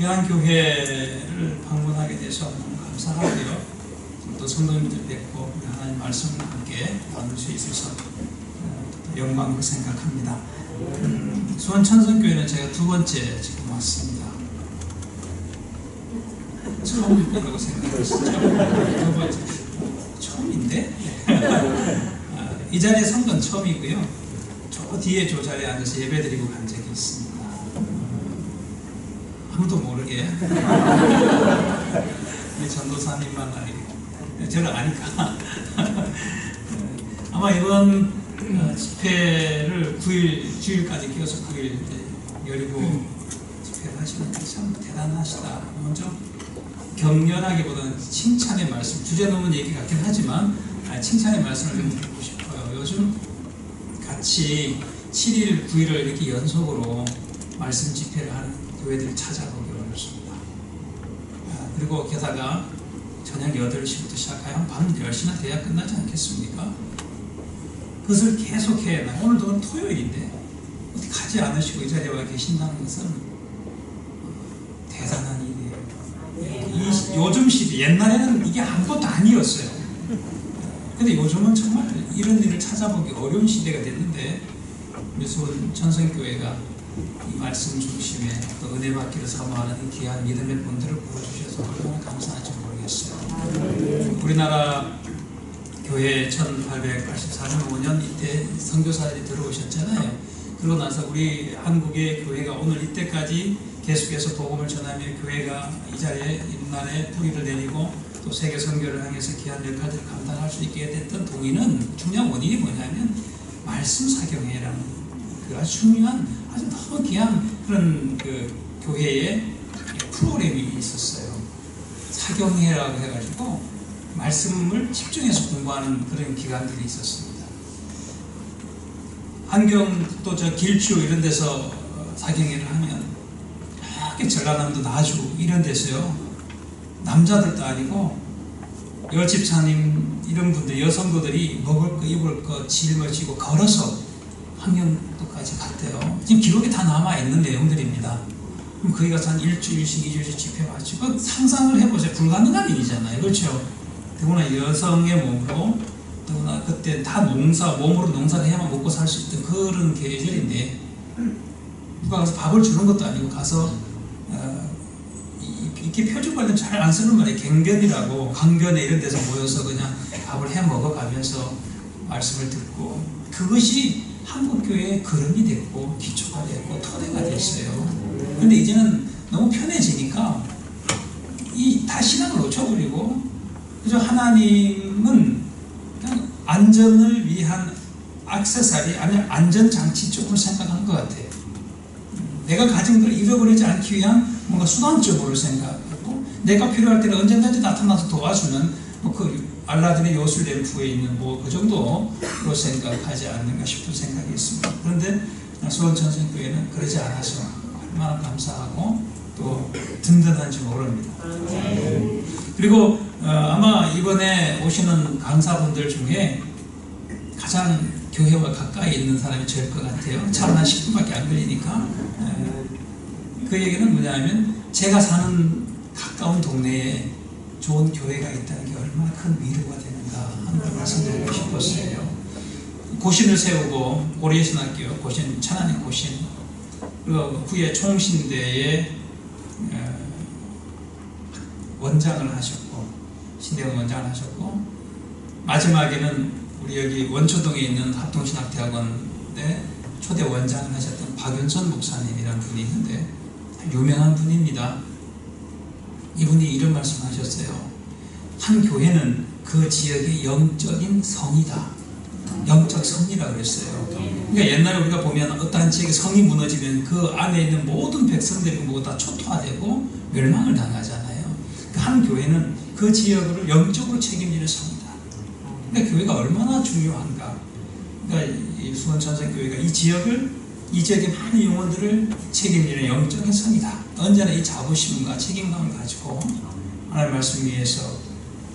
귀한 교회를 방문하게 돼서 너무 감사하고요. 또 성도님들 뵙고 하나님 말씀을 함께 나눌 수 있어서 영광으로 생각합니다. 수원천성교회는 제가 두 번째 지금 왔습니다. 처음이라고 생각했었죠. 두 번째 처음인데 이 자리에 선 건 처음이고요. 저 뒤에 저 자리에 앉아서 예배드리고 간 적이 있습니다. 아무도 모르게 이 전도사님만 알고 저를 아니까 아마 이번 집회를 9일 주일까지 끼워서 9일 열리고 집회를 하시는데 참 대단하시다. 먼저 격려하기보다는 칭찬의 말씀, 주제 넘은 얘기 같긴 하지만 칭찬의 말씀을 좀 드리고 싶어요. 요즘 같이 7일, 9일을 이렇게 연속으로 말씀 집회를 하는 교회들을 찾아보기 어렵습니다. 그리고 게다가 저녁 8시부터 시작하여 밤 10시나 돼야 끝나지 않겠습니까? 그것을 계속해. 오늘도 토요일인데 어디 가지 않으시고 이 자리에 와 계신다는 것은 대단한 일이에요. 요즘 시대, 옛날에는 이게 아무것도 아니었어요. 근데 요즘은 정말 이런 일을 찾아보기 어려운 시대가 됐는데 우리 수원천성교회가 이 말씀 중심에 또 은혜 받기를 사모하는 이 귀한 믿음의 분들을 보여주셔서 얼마나 감사한지 모르겠어요. 우리나라 교회 1884년 5년 이때 선교사들이 들어오셨잖아요. 그러고 나서 우리 한국의 교회가 오늘 이때까지 계속해서 복음을 전하며 교회가 이 자리에 옛날에 뿌리를 내리고 또 세계 선교를 향해서 귀한 역할들을 감당할 수 있게 됐던 동의는 중요한 원인이 뭐냐면 말씀 사경회라는 그 아주 중요한 아주 너무 귀한 그런 그 교회의 프로그램이 있었어요. 사경회라고 해가지고 말씀을 집중해서 공부하는 그런 기관들이 있었습니다. 안경 또 저 길주 이런 데서 사경회를 하면 이렇게 전라남도 나주 이런 데서요 남자들도 아니고 여집사님 이런 분들 여성도들이 먹을 거 입을 거 짊어지고 걸어서 환경도까지 갔대요. 지금 기록이 다 남아있는 내용들입니다. 그럼 거기 가서 한 일주일씩 2주일씩 집회 마치고 상상을 해보세요. 불가능한 일이잖아요. 그렇죠? 더구나 여성의 몸으로 더구나 그때 다 몸으로 농사를 해야만 먹고 살 수 있던 그런 계절인데 누가 가서 밥을 주는 것도 아니고 가서 이렇게 표준 관련 잘 안 쓰는 말이에요. 갱변이라고 강변에 이런 데서 모여서 그냥 밥을 해 먹어가면서 말씀을 듣고 그것이 한국교회의 그릇이 됐고 기초가 됐고 토대가 됐어요. 그런데 이제는 너무 편해지니까 다 신앙을 놓쳐버리고 그저 하나님은 그냥 안전을 위한 액세서리 아니면 안전장치 쪽으로 생각한 것 같아요. 내가 가진 걸 잃어버리지 않기 위한 뭔가 수단적으로 생각하고 내가 필요할 때는 언제든지 나타나서 도와주는 그 알라딘의 요술 램프에 있는 그 정도로 생각하지 않는가 싶은 생각이 있습니다. 그런데 수원천성교회는 그러지 않아서 얼마나 감사하고 또 든든한지 모릅니다. 그리고 아마 이번에 오시는 강사분들 중에 가장 교회와 가까이 있는 사람이 저일 것 같아요. 차로 한 10분밖에 안 걸리니까. 그 얘기는 뭐냐면 제가 사는 가까운 동네에 좋은 교회가 있다는 게 얼마나 큰 위로가 되는가 하는 걸 말씀드리고 싶었어요. 고신을 세우고 고려신학교 고신, 천안의 고신, 그리고 후에 총신대에 원장을 하셨고 신대원 원장을 하셨고 마지막에는 우리 여기 원초동에 있는 합동신학대학원의 초대 원장을 하셨던 박윤선 목사님이라는 분이 있는데 유명한 분입니다. 이분이 이런 말씀을 하셨어요. 한 교회는 그 지역의 영적인 성이다. 영적 성이라고 그랬어요. 그러니까 옛날에 우리가 보면 어떠한 지역의 성이 무너지면 그 안에 있는 모든 백성들이 모두 다 초토화되고 멸망을 당하잖아요. 한 교회는 그 지역을 영적으로 책임지는 성이다. 그러니까 교회가 얼마나 중요한가. 그러니까 이 수원천성교회가 이 지역의 많은 영혼들을 책임지는 영적인 성이다. 언제나 이 자부심과 책임감을 가지고 하나님의 말씀 위해서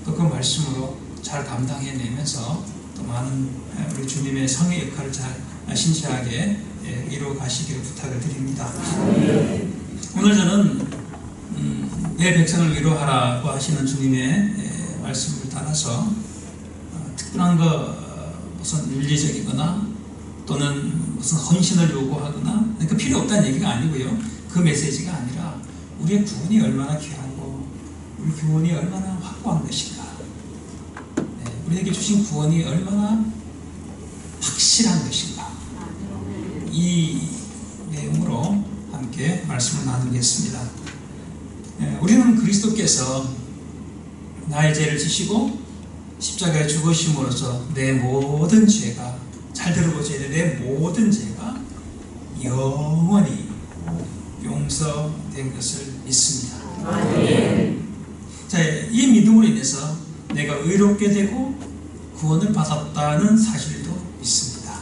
또 그 말씀으로 잘 감당해내면서 또 많은 우리 주님의 성의 역할을 잘 신실하게 이루어 가시기를 부탁을 드립니다. 오늘 저는 내 백성을 위로하라고 하시는 주님의 말씀을 따라서 특별한 무슨 윤리적이거나 또는 무슨 헌신을 요구하거나 그 필요 없다는 얘기가 아니고요. 그 메시지가 아니라 우리의 구원이 얼마나 귀하고 우리 구원이 얼마나 확고한 것인가, 우리에게 주신 구원이 얼마나 확실한 것인가, 이 내용으로 함께 말씀을 나누겠습니다. 우리는 그리스도께서 나의 죄를 지시고 십자가에 죽으심으로써 내 모든 죄가, 잘 들어보셔야 돼, 내 모든 죄가 영원히 용서된 것을 믿습니다. 자, 이 믿음으로 인해서 내가 의롭게 되고 구원을 받았다는 사실도 믿습니다.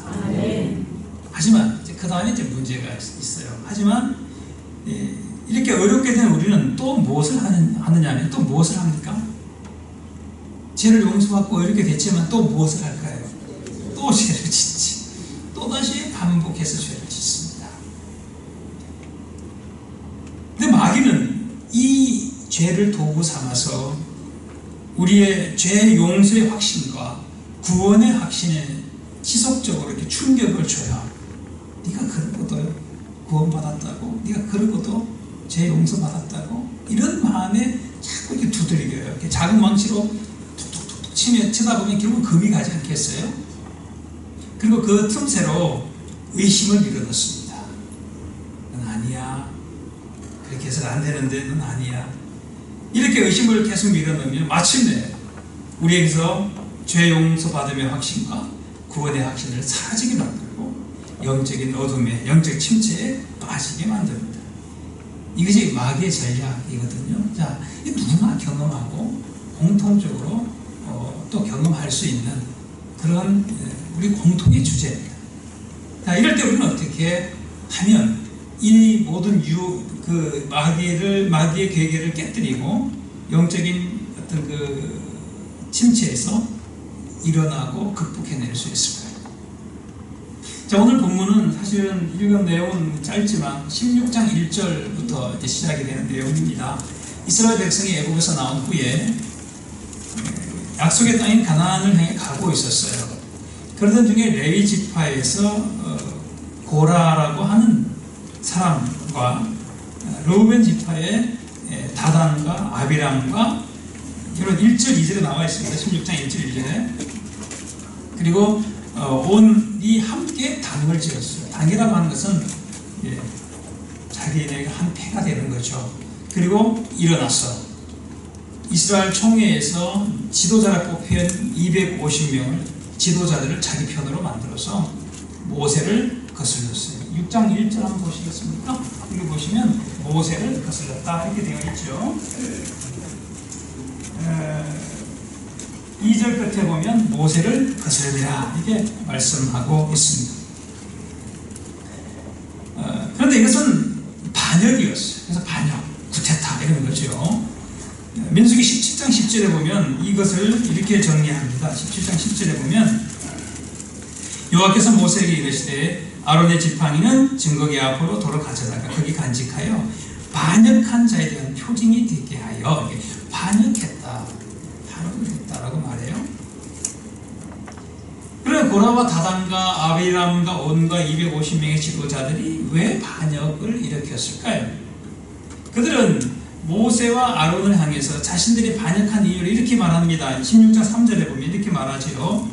하지만 그 다음에 이제 문제가 있어요. 하지만 이렇게 어렵게 된 우리는 또 무엇을 하느냐 하면, 또 무엇을 합니까? 죄를 용서받고 이렇게 됐지만 또 무엇을 할까요? 또 죄를 짓지. 또다시 반복해서 죄를 짓습니다. 근데 마귀는 이 죄를 도구 삼아서 우리의 죄 용서의 확신과 구원의 확신에 지속적으로 이렇게 충격을 줘야, 네가 그러고도 구원받았다고, 네가 그러고도 죄 용서받았다고, 이런 마음에 자꾸 이렇게 두드리겨요. 이렇게 작은 망치로 툭툭툭툭 치다 보면 결국 금이 가지 않겠어요? 그리고 그 틈새로 의심을 밀어넣습니다. 넌 아니야. 그렇게 해서는 안 되는데 넌 아니야. 이렇게 의심을 계속 밀어넣으면 마침내 우리에게서 죄 용서받음의 확신과 구원의 확신을 사라지게 만들고 영적인 어둠에, 영적 침체에 빠지게 만듭니다. 이것이 마귀의 전략이거든요. 자, 이 누구나 경험하고 공통적으로 또 경험할 수 있는 그런 우리 공통의 주제입니다. 자, 이럴 때 우리는 어떻게 하면 이 모든 마귀의 괴계를 깨뜨리고 영적인 어떤 그 침체에서 일어나고 극복해낼 수 있을까요? 자, 오늘 본문은 사실은 읽은 내용은 짧지만 16장 1절부터 이제 시작이 되는 내용입니다. 이스라엘 백성이 애굽에서 나온 후에 약속의 땅인 가나안을 향해 가고 있었어요. 그러던 중에 레위 지파에서 고라라고 하는 사람과 르우벤 지파의 다단과 아비람과 이런 1절 2절에 나와 있습니다. 16장 1절 1절에. 그리고 온이 함께 당을 지었어요. 당이라고 하는 것은 자기네가 한 패가 되는 거죠. 그리고 일어났어. 이스라엘 총회에서 지도자를 뽑힌 250명을 지도자들을 자기 편으로 만들어서 모세를 거슬렀어요. 6장 1절 한번 보시겠습니까? 여기 보시면 모세를 거슬렀다 이렇게 되어 있죠. 2절 끝에 보면 모세를 거스르리라 이렇게 말씀하고 있습니다. 그런데 이것은 반역이었어요. 그래서 반역, 구테타 이런 거죠. 민수기 17장 10절에 보면 이것을 이렇게 정리합니다. 17장 10절에 보면 여호와께서 모세에게 이르시되 아론의 지팡이는 증거기 앞으로 도로 가져다가 거기 간직하여 반역한 자에 대한 표징이 되게 하여, 반역했다, 반역을 했다라고 말해요. 그래, 고라와 다단과 아비람과 온과 250명의 지도자들이 왜 반역을 일으켰을까요? 그들은 모세와 아론을 향해서 자신들이 반역한 이유를 이렇게 말합니다. 16장 3절에 보면 이렇게 말하지요.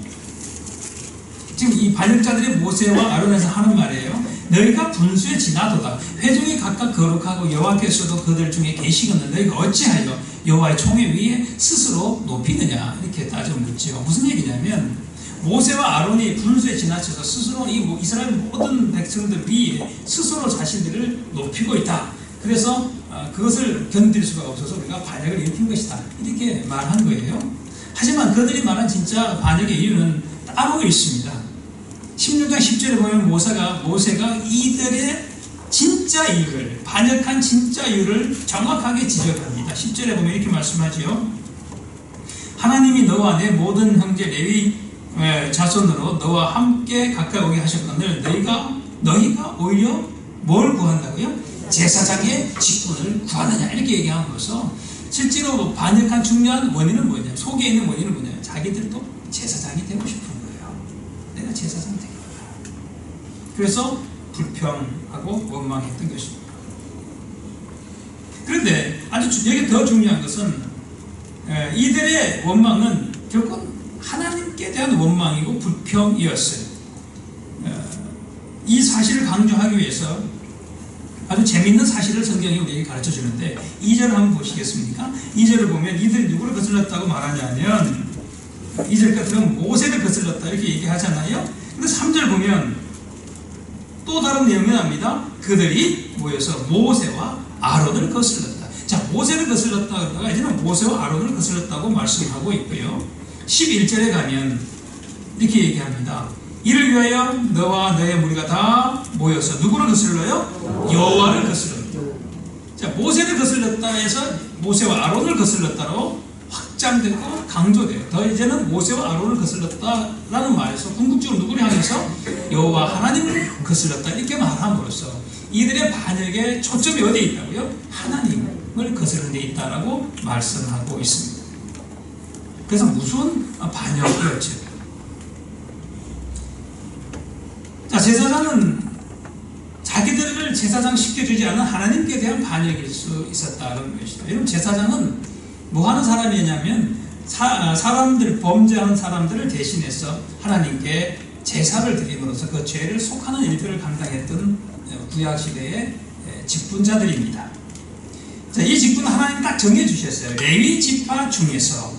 지금 이 반역자들이 모세와 아론에서 하는 말이에요. 너희가 분수에 지나도다. 회중이 각각 거룩하고 여호와께서도 그들 중에 계시거늘 너희가 어찌하여 여호와의 총회 위에 스스로 높이느냐 이렇게 따져 묻지요. 무슨 얘기냐면 모세와 아론이 분수에 지나쳐서 스스로 이 이스라엘 모든 백성들 위에 스스로 자신들을 높이고 있다. 그래서 그것을 견딜 수가 없어서 우리가 반역을 일으킨 것이다 이렇게 말한 거예요. 하지만 그들이 말한 진짜 반역의 이유는 따로 있습니다. 16장 10절에 보면 모세가 이들의 진짜 이유를, 반역한 진짜 이유를 정확하게 지적합니다. 10절에 보면 이렇게 말씀하지요. 하나님이 너와 내 모든 형제 레위 자손으로 너와 함께 가까이 오게 하셨거늘 너희가 오히려 뭘 구한다고요? 제사장의 직분을 구하느냐 이렇게 얘기함으로써 실제로 반역한 중요한 원인은 뭐냐, 속에 있는 원인은 뭐냐, 자기들도 제사장이 되고 싶은 거예요. 내가 제사장 되겠다. 그래서 불평하고 원망했던 것입니다. 그런데 아주 여기 더 중요한 것은 이들의 원망은 결국 하나님께 대한 원망이고 불평이었어요. 이 사실을 강조하기 위해서 아주 재미있는 사실을 성경이 우리에게 가르쳐 주는데 2절 한번 보시겠습니까? 2절을 보면 이들이 누구를 거슬렀다고 말하냐면 2절 같으면 모세를 거슬렀다 이렇게 얘기하잖아요. 근데 3절 보면 또 다른 내용이 납니다. 그들이 모여서 모세와 아론을 거슬렀다. 자, 모세를 거슬렀다 그러다가 이제는 모세와 아론을 거슬렀다고 말씀하고 있고요. 11절에 가면 이렇게 얘기합니다. 이를 위하여 너와 너의 무리가 다 모여서 누구를 거슬러요? 여호와를 거슬렀다. 자, 모세를 거슬렀다 해서 모세와 아론을 거슬렀다로 확장되고 강조돼요. 더 이제는 모세와 아론을 거슬렀다라는 말에서 궁극적으로 누구를 향해서 여호와 하나님을 거슬렀다 이렇게 말함으로써 이들의 반역의 초점이 어디에 있다고요? 하나님을 거스르는 데 있다라고 말씀하고 있습니다. 그래서 무슨 반역이었죠? 자, 제사장은 자기들을 제사장 시켜주지 않은 하나님께 대한 반역일 수 있었다는 것이다. 여러분, 제사장은 뭐 하는 사람이냐면 사람들, 범죄하는 사람들을 대신해서 하나님께 제사를 드림으로써 그 죄를 속하는 일들을 감당했던 구약시대의 직분자들입니다. 자, 이 직분은 하나님 딱 정해주셨어요. 레위 지파 중에서,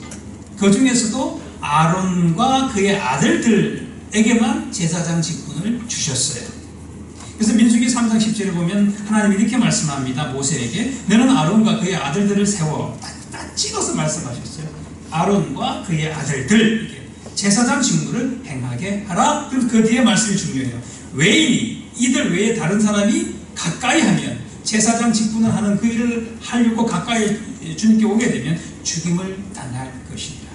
그 중에서도 아론과 그의 아들들에게만 제사장 직분을 주셨어요. 그래서 민수기 3장 10절에 보면 하나님이 이렇게 말씀합니다. 모세에게 너는 아론과 그의 아들들을 세워, 딱 찍어서 말씀하셨어요. 아론과 그의 아들들, 이렇게 제사장 직무를 행하게 하라. 그럼 그 뒤에 말씀이 중요해요. 외인이, 이들 외에 다른 사람이 가까이 하면, 제사장 직분을 하는 그 일을 하려고 가까이 주님께 오게 되면 죽임을 당할 것입니다.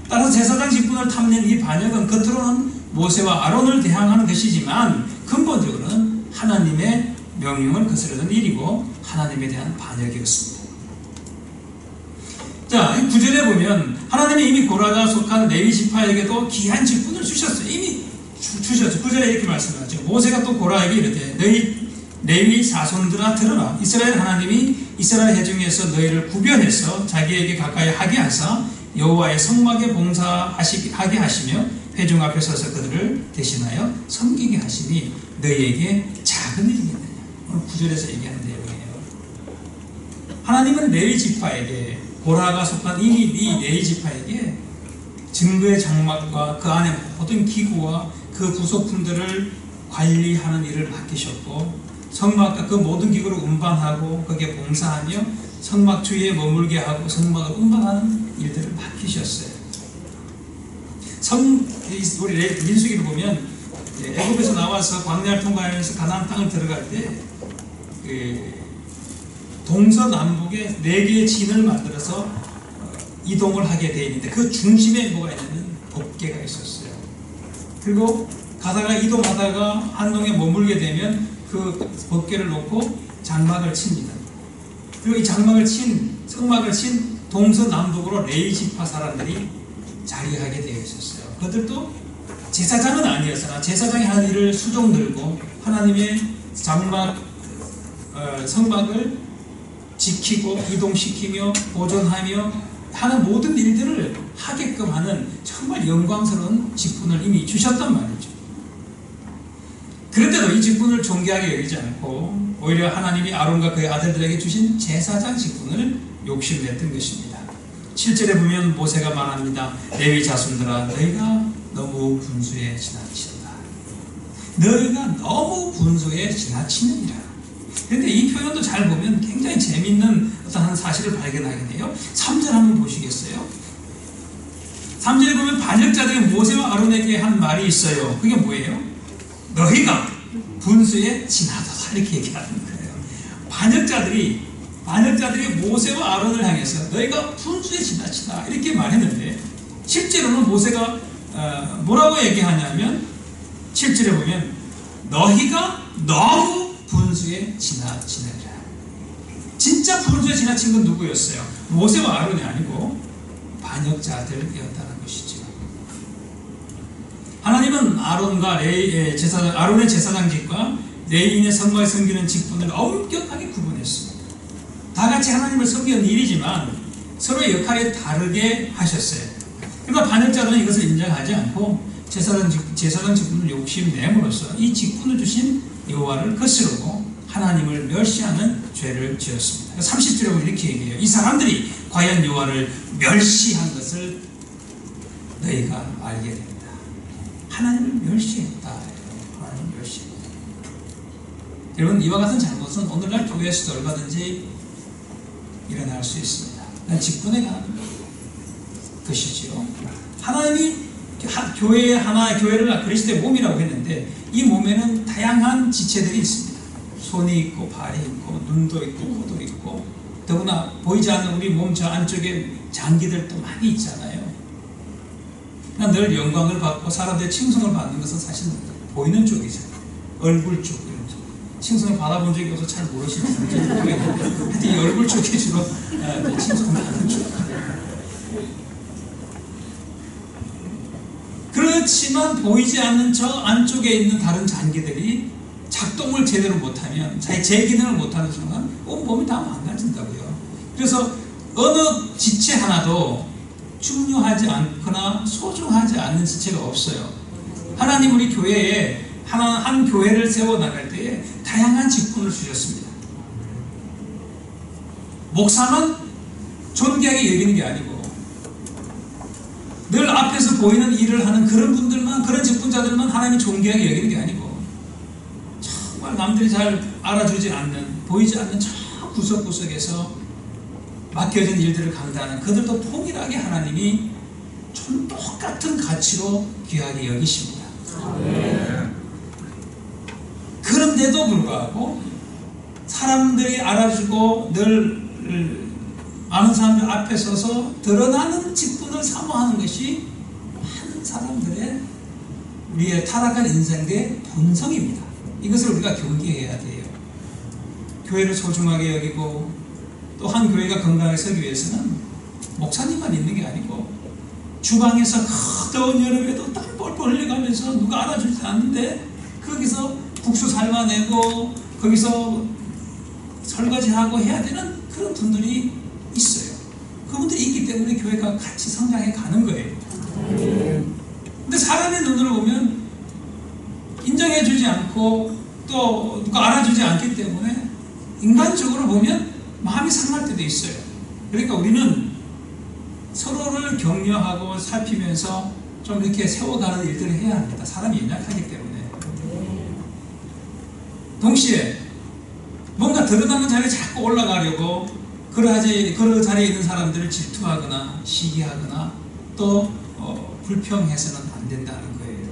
따라서 제사장 직분을 탐낸 이 반역은 겉으로는 모세와 아론을 대항하는 것이지만 근본적으로는 하나님의 명령을 거스르는 일이고 하나님에 대한 반역이었습니다. 자, 9절에 보면 하나님이 이미 고라가 속한 레위 지파에게도 귀한 직분을 주셨어요. 이미 주셨죠. 9절에 이렇게 말씀하죠. 모세가 또 고라에게 이르되 너희 레위 자손들아 들으라. 이스라엘 하나님이 이스라엘 회중에서 너희를 구별해서 자기에게 가까이 하게 하사 여호와의 성막에 봉사하게 하시며 회중 앞에 서서 그들을 대신하여 섬기게 하시니 너희에게 작은 일이겠느냐. 오늘 9절에서 얘기하는 내용이에요. 하나님은 레위 지파에게, 고라가 속한 이 레위 지파에게 증거의 장막과 그 안에 모든 기구와 그 부속품들을 관리하는 일을 맡기셨고, 성막과 그 모든 기구를 운반하고 거기에 봉사하며 성막 주위에 머물게 하고 성막을 운반하는 일들을 맡기셨어요. 우리 민수기를 보면 애굽에서 나와서 광야를 통과하면서 가나안 땅을 들어갈 때 동서남북에 4개의 진을 만들어서 이동을 하게 되어 있는데 그 중심에 뭐가 있냐면 법궤가 있었어요. 그리고 가다가 이동하다가 한 동에 머물게 되면 그 법궤를 놓고 장막을 칩니다. 그리고 이 장막을 성막을 친 동서남북으로 레위 지파 사람들이 자리하게 되어 있었어요. 그들도 제사장은 아니었으나 제사장이 하는 일을 수종 들고 하나님의 장막, 성막을 지키고 이동시키며 보존하며 하는 모든 일들을 하게끔 하는 정말 영광스러운 직분을 이미 주셨단 말이죠. 그런데도 이 직분을 존귀하게 여기지 않고 오히려 하나님이 아론과 그의 아들들에게 주신 제사장 직분을 욕심냈던 것입니다. 7절에 보면 모세가 말합니다. 레위 자손들아 너희가 너무 분수에 지나친다. 너희가 너무 분수에 지나치느니라. 그런데 이 표현도 잘 보면 굉장히 재밌는 어떤 한 사실을 발견하게 돼요. 3절 한번 보시겠어요? 3절에 보면 반역자들이 모세와 아론에게 한 말이 있어요. 그게 뭐예요? 너희가 분수에 지나도다 이렇게 얘기하는 거예요. 반역자들이 모세와 아론을 향해서 너희가 분수에 지나치다 이렇게 말했는데 실제로는 모세가 뭐라고 얘기하냐면 7절에 보면 너희가 너무 분수에 지나치느니라. 진짜 분수에 지나친 건 누구였어요? 모세와 아론이 아니고 반역자들이었다는 것이죠. 하나님은 아론의 제사장직과 레위인의 성막에 섬기는 직분을 엄격하게 구분했습니다. 다 같이 하나님을 섬기는 일이지만 서로의 역할이 다르게 하셨어요. 그러나 반역자들은 이것을 인정하지 않고 제사장 직분을 욕심내므로써 이 직분을 주신 여호와를 거스르고 하나님을 멸시하는 죄를 지었습니다. 30절에 보면 이렇게 얘기해요. 이 사람들이 과연 여호와를 멸시한 것을 너희가 알게 됩니다. 하나님을 멸시했다. 하나님을 멸시했다. 여러분, 이와 같은 잘못은 오늘날 교회에서도 얼마든지 일어날 수 있습니다. 직분에 관한 것이지요. 하나님이 교회를 그리스도의 몸이라고 했는데 이 몸에는 다양한 지체들이 있습니다. 손이 있고 발이 있고 눈도 있고 코도 있고 더구나 보이지 않는 우리 몸 저 안쪽에 장기들도 많이 있잖아요. 늘 영광을 받고 사람들의 칭송을 받는 것은 사실 보이는 쪽이죠. 얼굴 쪽 이런 쪽. 칭송을 받아본 적이 없어서 잘 모르시는 분들이 하여튼 이 얼굴 쪽이 주로 칭송을 받는 쪽. 그렇지만 보이지 않는 저 안쪽에 있는 다른 장기들이 작동을 제대로 못하면 제 기능을 못하는 순간 온 몸이 다 망가진다고요. 그래서 어느 지체 하나도 중요하지 않거나 소중하지 않은 지체가 없어요. 하나님 우리 교회에 한 교회를 세워나갈 때에 다양한 직분을 주셨습니다. 목사만 존귀하게 여기는 게 아니고 늘 앞에서 보이는 일을 하는 그런 분들만, 그런 직분자들만 하나님이 존귀하게 여기는 게 아니고 정말 남들이 잘 알아주지 않는, 보이지 않는 저 구석구석에서 맡겨진 일들을 감당하는 그들도 동일하게 하나님이 좀 똑같은 가치로 귀하게 여기십니다. 그런데도 불구하고 사람들이 알아주고 늘 많은 사람들 앞에 서서 드러나는 직분을 사모하는 것이 많은 사람들의 우리의 타락한 인생의 본성입니다. 이것을 우리가 경계해야 돼요. 교회를 소중하게 여기고 또 한 교회가 건강하게 서기 위해서는 목사님만 있는 게 아니고 주방에서 더운 여름에도 땀 뻘뻘 흘려가면서 누가 알아주지 않는데 거기서 국수 삶아내고 거기서 설거지하고 해야 되는 그런 분들이 있어요. 그분들이 있기 때문에 교회가 같이 성장해 가는 거예요. 근데 사람의 눈으로 보면 인정해주지 않고 또 누가 알아주지 않기 때문에 인간적으로 보면 마음이 상할 때도 있어요. 그러니까 우리는 서로를 격려하고 살피면서 좀 이렇게 세워가는 일들을 해야 합니다. 사람이 연약하기 때문에. 동시에 뭔가 드러나는 자리에 자꾸 올라가려고 그 자리에 있는 사람들을 질투하거나 시기하거나 또 불평해서는 안 된다는 거예요.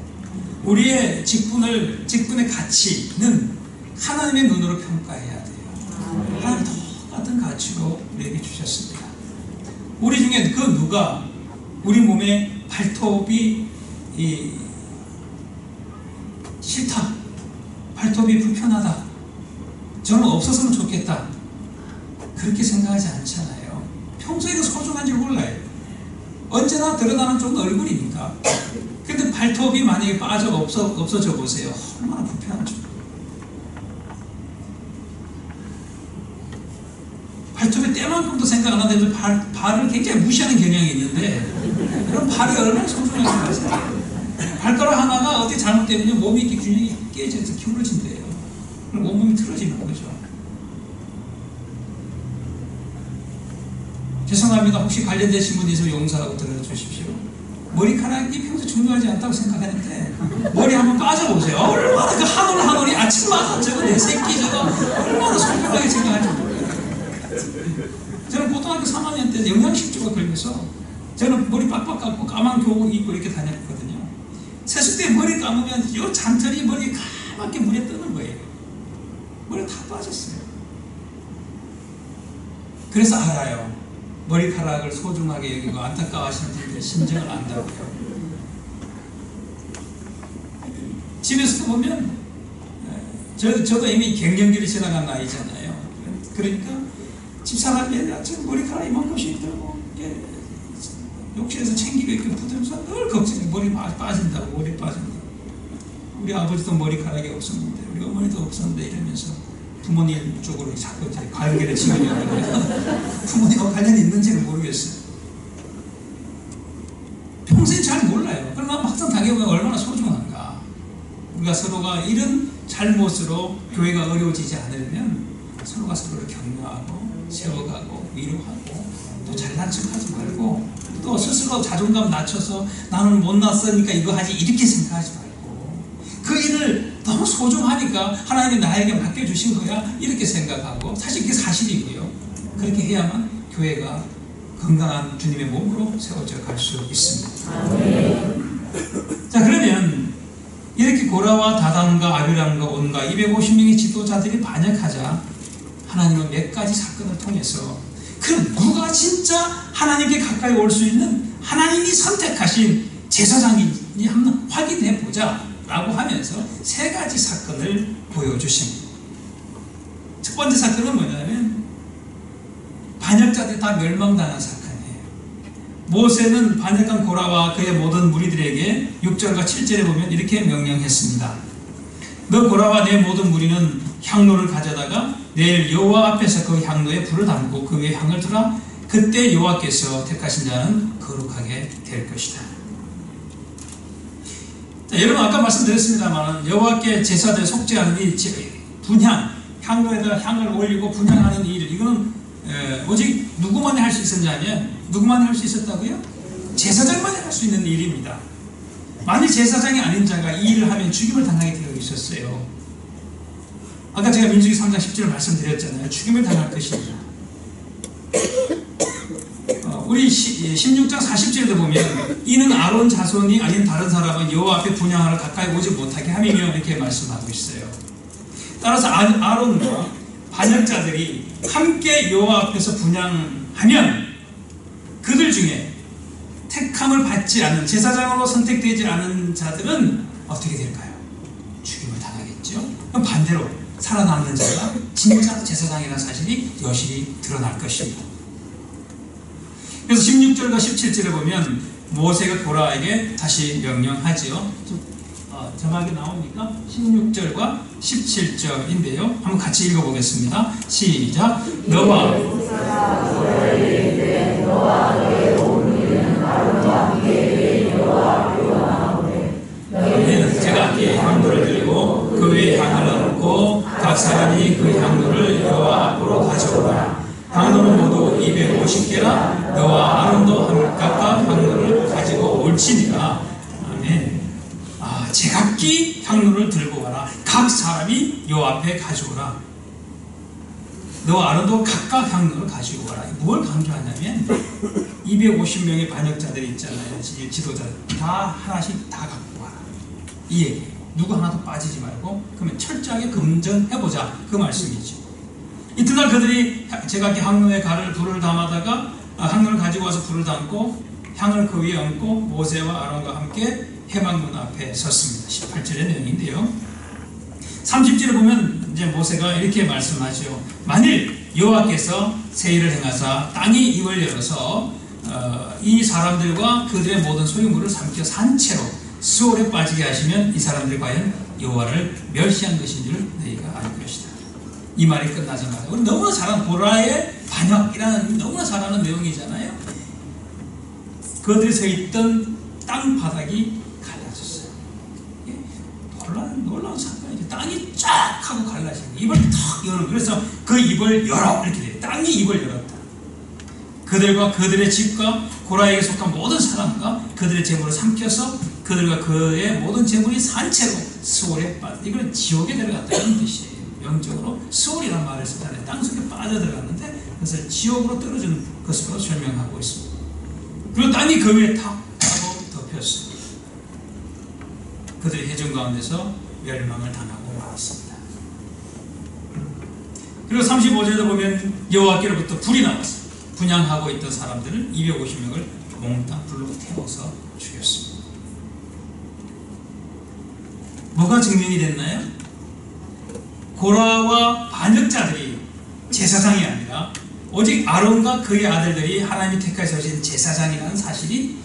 우리의 직분의 가치는 하나님의 눈으로 평가해야 돼요. 하나님 똑같은 가치로 우리에게 주셨습니다. 우리 중에 그 누가 우리 몸에 발톱이 싫다, 발톱이 불편하다, 저는 없었으면 좋겠다, 그렇게 생각하지 않잖아요. 평소에 그 소중한 줄 몰라요. 언제나 드러나는 쪽은 얼굴이니까. 근데 발톱이 만약에 없어져 보세요. 얼마나 불편하죠. 발톱에 때만큼도 생각 안 하는데 발을 굉장히 무시하는 경향이 있는데 그럼 발이 얼마나 소중한지 아세요? 발가락 하나가 어디 잘못되면 몸이 이렇게 균형이 깨져서 기울어진대요. 그럼 온몸이 틀어지는 거죠. 죄송합니다. 혹시 관련되신 분이 있으면 용서하고 들어주십시오. 머리카락이 평소 중요하지 않다고 생각하는데 머리 한번 빠져보세요. 얼마나 그 한 올 한 올이 아침마다 저거 내 새끼 저거 얼마나 소중하게 생각할지 모르겠어요. 저는 고등학교 3학년 때 영양실조가 걸려서 저는 머리 빡빡 감고 까만 교복 입고 이렇게 다녔거든요. 세숫대 머리 감으면 요 잔털이 머리에 까맣게 물에 뜨는 거예요. 머리가 다 빠졌어요. 그래서 알아요. 머리카락을 소중하게 여기고 안타까워하시는 분들의 심정을 안다고요. 집에서도 보면 저도 이미 갱년기를 지나간 나이잖아요. 그러니까 집사람이 머리카락 이만큼씩 있다고 욕실에서 챙기고 이렇게 붙으면서 늘 걱정해. 머리 빠진다고, 머리 빠진다고. 우리 아버지도 머리카락이 없었는데, 우리 어머니도 없었는데 이러면서 부모님 쪽으로 자꾸 이제 관계를 지으려고 해요. 부모님과 관련이 있는지는 모르겠어요. 평소에 잘 몰라요. 그러나 막상 당해보면 얼마나 소중한가. 우리가 서로가 이런 잘못으로 교회가 어려워지지 않으려면 서로가 서로를 격려하고 세워가고 위로하고 또 잘난 척하지 말고 또 스스로 자존감 낮춰서 나는 못났으니까 이거 하지 이렇게 생각하지 말고 그 일을 너무 소중하니까 하나님이 나에게 맡겨주신 거야 이렇게 생각하고 사실 그게 사실이고요. 그렇게 해야만 교회가 건강한 주님의 몸으로 세워져 갈 수 있습니다. 자, 그러면 이렇게 고라와 다단과 아비람과 온과 250명의 지도자들이 반역하자 하나님은 몇 가지 사건을 통해서 그럼 누가 진짜 하나님께 가까이 올 수 있는 하나님이 선택하신 제사장인지 한번 확인해 보자 라고 하면서 세 가지 사건을 보여주십니다. 첫 번째 사건은 뭐냐면 반역자들이 다 멸망당한 사건이에요. 모세는 반역한 고라와 그의 모든 무리들에게 6절과 7절에 보면 이렇게 명령했습니다. 너 고라와 내 모든 무리는 향로를 가져다가 내일 여호와 앞에서 그 향로에 불을 담고 그 위에 향을 두라. 그때 여호와께서 택하신 자는 거룩하게 될 것이다. 자, 여러분 아까 말씀드렸습니다만 여호와께 제사들 속죄하는 이 분향, 향로에다 향을 올리고 분향하는 일, 이거는 오직 누구만이 할 수 있었냐면 누구만이 할 수 있었다고요? 제사장만이 할 수 있는 일입니다. 만일 제사장이 아닌 자가 이 일을 하면 죽임을 당하게 되어 있었어요. 아까 제가 민수기 3장 10절을 말씀드렸잖아요. 죽임을 당할 것입니다. 우리 16장 40절에도 보면 이는 아론 자손이 아닌 다른 사람은 여호와 앞에 분향하러 가까이 오지 못하게 함이며 이렇게 말씀하고 있어요. 따라서 아론과 반역자들이 함께 여호와 앞에서 분향하면 그들 중에 택함을 받지 않은 제사장으로 선택되지 않은 자들은 어떻게 될까요? 죽임을 당하겠죠. 그럼 반대로 살아남는 자가 진짜 제사장이라는 사실이 여실히 드러날 것입니다. 그래서 16절과 17절에 보면 모세가 고라에게 다시 명령하지요. 자막이 나오니까 16절과 17절인데요. 한번 같이 읽어보겠습니다. 시작. 너와 너희는 제가 이 향로를 들고 그 위에 향을 얹고 각 사람이 그 향로를 여호와 앞으로 가져오라. 향로는 모두 250개라. 너와 아론도 각각 향로를 가지고 올지니라. 아멘. 제각기 향로를 들고 가라. 각 사람이 여호와 앞에 가져오라. 너와 아론도 각각 향로를 가지고 가라. 뭘 강조하냐면 250명의 반역자들이 있잖아요. 지도자들 다 하나씩 다 갖고 와라. 이 얘기. 누구 하나도 빠지지 말고 그러면 철저하게 검증해보자. 그 말씀이죠. 이튿날 그들이 제각기 향로에 불을 담아다가 향로를 가지고 와서 불을 담고 향을 그 위에 얹고 모세와 아론과 함께 회막문 앞에 섰습니다. 18절의 내용인데요. 30절에 보면 이제 모세가 이렇게 말씀하죠. 만일 여호와께서 세일을 행하사 땅이 입을 열어서 이 사람들과 그들의 모든 소유물을 삼켜 산채로 수월에 빠지게 하시면 이 사람들이 과연 여호와를 멸시한 것인 줄 너희가 알 것이다. 이 말이 끝나자마자 우리 너무나 잘 아는 고라의 반역이라는 너무나 잘 아는 내용이잖아요. 그들이 서 있던 땅 바닥이 갈라졌어요. 놀라운 사건이죠. 땅이 쫙 하고 갈라지는 입을 탁 여는. 그래서 그 입을 열어 이렇게 돼요. 땅이 입을 열었다. 그들과 그들의 집과 고라에게 속한 모든 사람과 그들의 재물을 삼켜서 그들과 그의 모든 재물이 산채로 수월에 빠져. 이건 지옥에 들어갔다는 뜻이에요. 영적으로 수월이라는 말을 쓰잖아요. 땅속에 빠져들어갔는데 그것을 지옥으로 떨어진 것으로 설명하고 있습니다. 그리고 땅이 그 위에 탁 하고 덮였습니다. 그들이 해전 가운데서 멸망을 당하고 말았습니다. 그리고 35절에도 보면 여호와께로부터 불이 나왔습니다. 분향하고 있던 사람들을 250명을 몽땅 불로 태워서 죽였습니다. 뭐가 증명이 됐나요? 고라와 반역자들이 제사장이 아니라 오직 아론과 그의 아들들이 하나님이 택하신 제사장이라는 사실이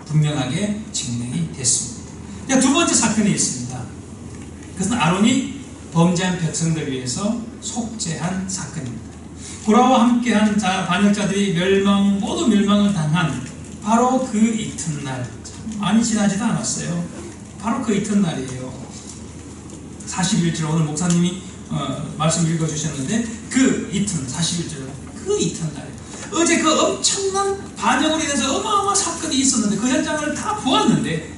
분명하게 증명이 됐습니다. 두 번째 사건이 있습니다. 그것은 아론이 범죄한 백성들을 위해서 속죄한 사건입니다. 고라와 함께한 반역자들이 모두 멸망을 당한 바로 그 이튿날, 많이 지나지도 않았어요. 바로 그 이튿날이에요. 41절 오늘 목사님이 말씀 읽어주셨는데 그 이튿 41절 그 이튿날 어제 그 엄청난 반역으로 인해서 어마어마한 사건이 있었는데 그 현장을 다 보았는데